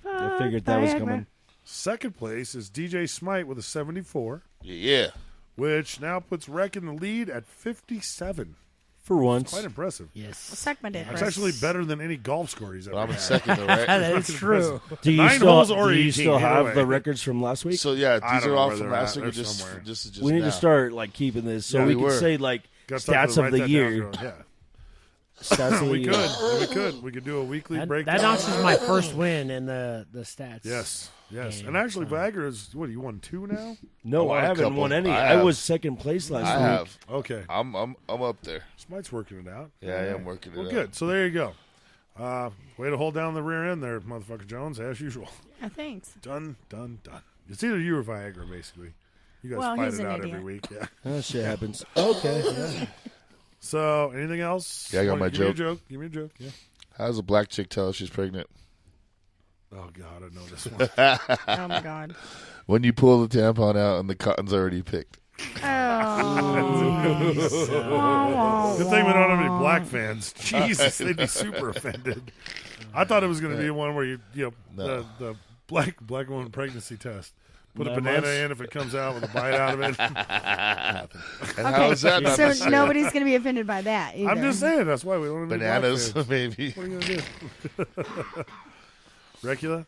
I figured that was Viagra. coming. Second place is DJ Smite with a 74, Yeah. which now puts Rec in the lead at 57. For once. Quite impressive. Yes. Suck my dick. It's Russ. actually better than any golf score he's ever But I'm in had. second, though, right? That is true. Do you 9 still, holes or do you 18, still either have way. the records from last week? So yeah, I these don't are know all where from they're last at. week or They're just somewhere. just we need now. to start like keeping this so Yeah, we we can were. say like Got stuff stats to of write the that year. down, yeah. Stats of We the year. could. We could. We could do a weekly That, breakdown. that notches my first win in the stats. Yes. Yes. game, And actually, so. Viagra is, what, you won 2 now? No, I won I a haven't couple. won any. I I have. was second place last I week. have. Okay. I'm up there. Smite's working it out. Yeah, I am working it Well, out. good. So there you go. Way to hold down the rear end there, Motherfucker Jones, as usual. Yeah, thanks. Done, done, done. It's either you or Viagra, basically. You guys Well, fight he's it an out idiot. every week. Yeah. That shit happens. Okay. Yeah. So, anything else? Yeah, I got my Give me a joke. joke. Give me a joke. Yeah. How does a black chick tell if she's pregnant? Oh God, I know this one. Oh my God. When you pull the tampon out and the cotton's already picked. Oh. Good thing we don't have any black fans. Jesus, they'd be super offended. I thought it was going to be one where the black woman pregnancy test. Put a banana in. If it comes out with a bite out of it, nothing. And how is that not So the same? nobody's going to be offended by that either. I'm just saying that's why we don't have any Bananas, black fans. maybe. What are you going to do? Recula?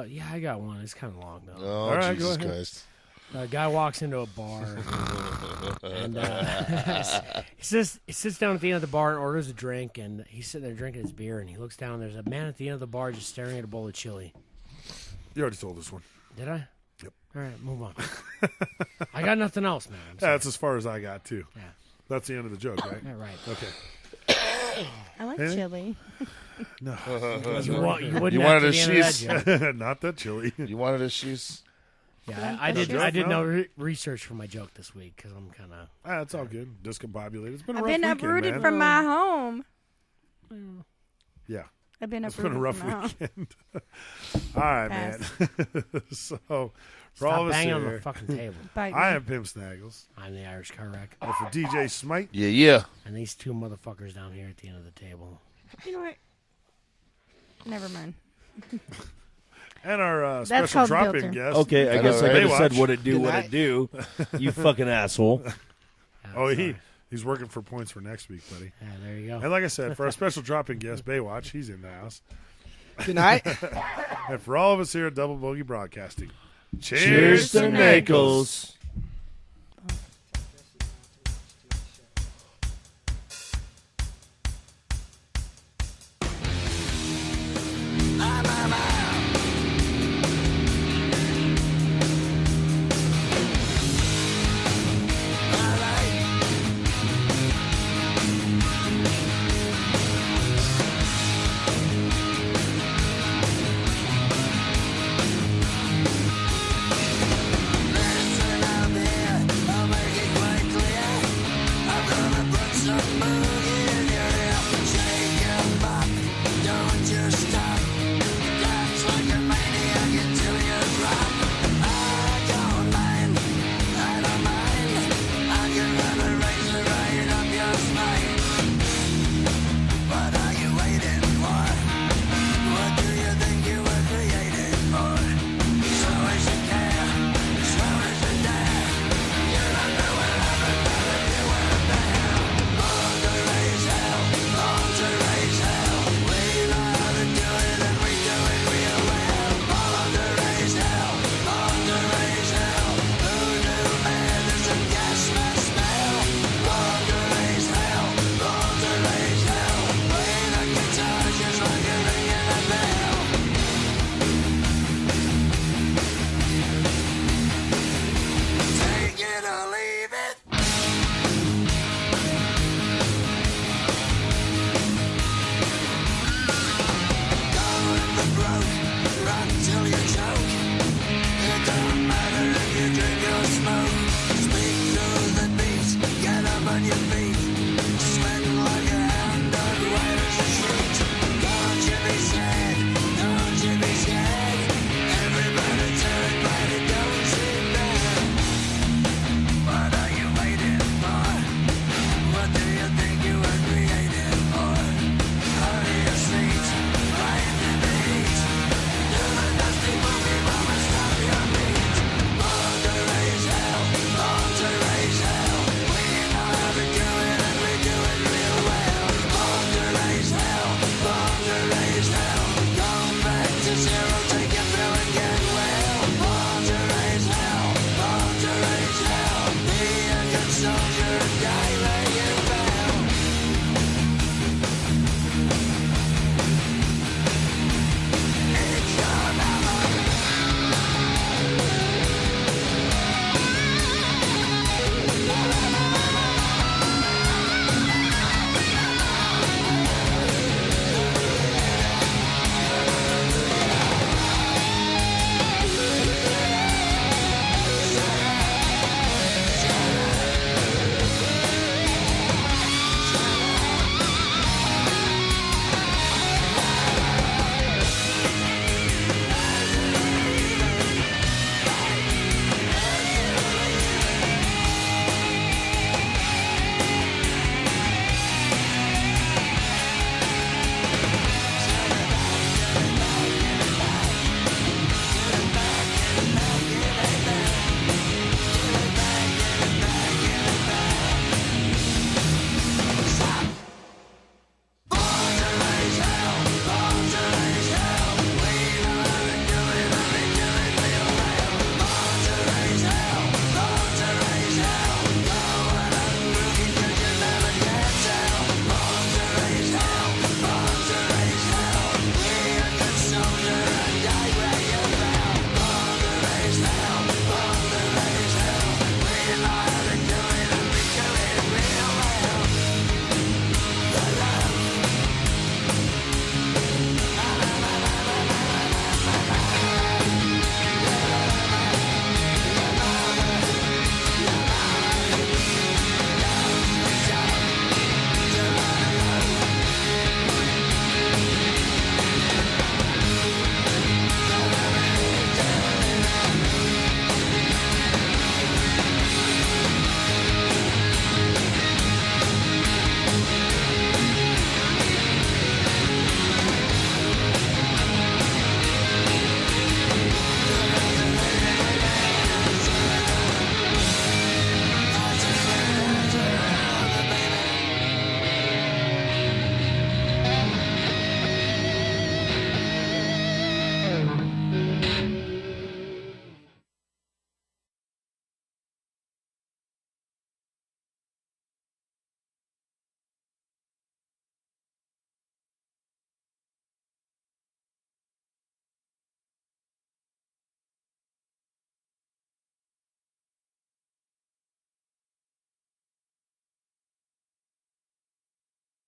Yeah, I got one. It's kind of long though. Oh, All right, Jesus go ahead. Christ. A guy walks into a bar and he sits down at the end of the bar and orders a drink, and he's sitting there drinking his beer, and he looks down, and there's a man at the end of the bar just staring at a bowl of chili. You already told this one. Did I? Yep. All right, move on. I got nothing else, man. Yeah, that's as far as I got too. Yeah. That's the end of the joke, right? Yeah, right. Okay. I like Anything? chili. No. You wouldn't You have wanted to a the end of that she's. joke. Not that chili. You wanted a she's. Yeah, I did. joke, I did no? no research for my joke this week because I'm kind of. It's all good. Discombobulated. It's been a I've rough been weekend, uprooted man. from my home. Yeah. I've been It's been uprooted a rough from my home. weekend. All right, Pass. man. So, for Stop all of us banging on here, the fucking table. Bite I me. am Pimp Snaggles. I'm the Irish car wreck. And for DJ Smite, Yeah. And these two motherfuckers down here at the end of the table. You know what? Never mind. and our That's special called drop-in filter. guest. Okay, I I guess know, I right? could have said Baywatch. what it do, Good what night. it do. You fucking asshole. Oh, he's working for points for next week, buddy. Yeah, there you go. And like I said, for our special drop-in guest, Baywatch, he's in the house. Good night. And for all of us here at Double Bogey Broadcasting, Cheers to Nichols.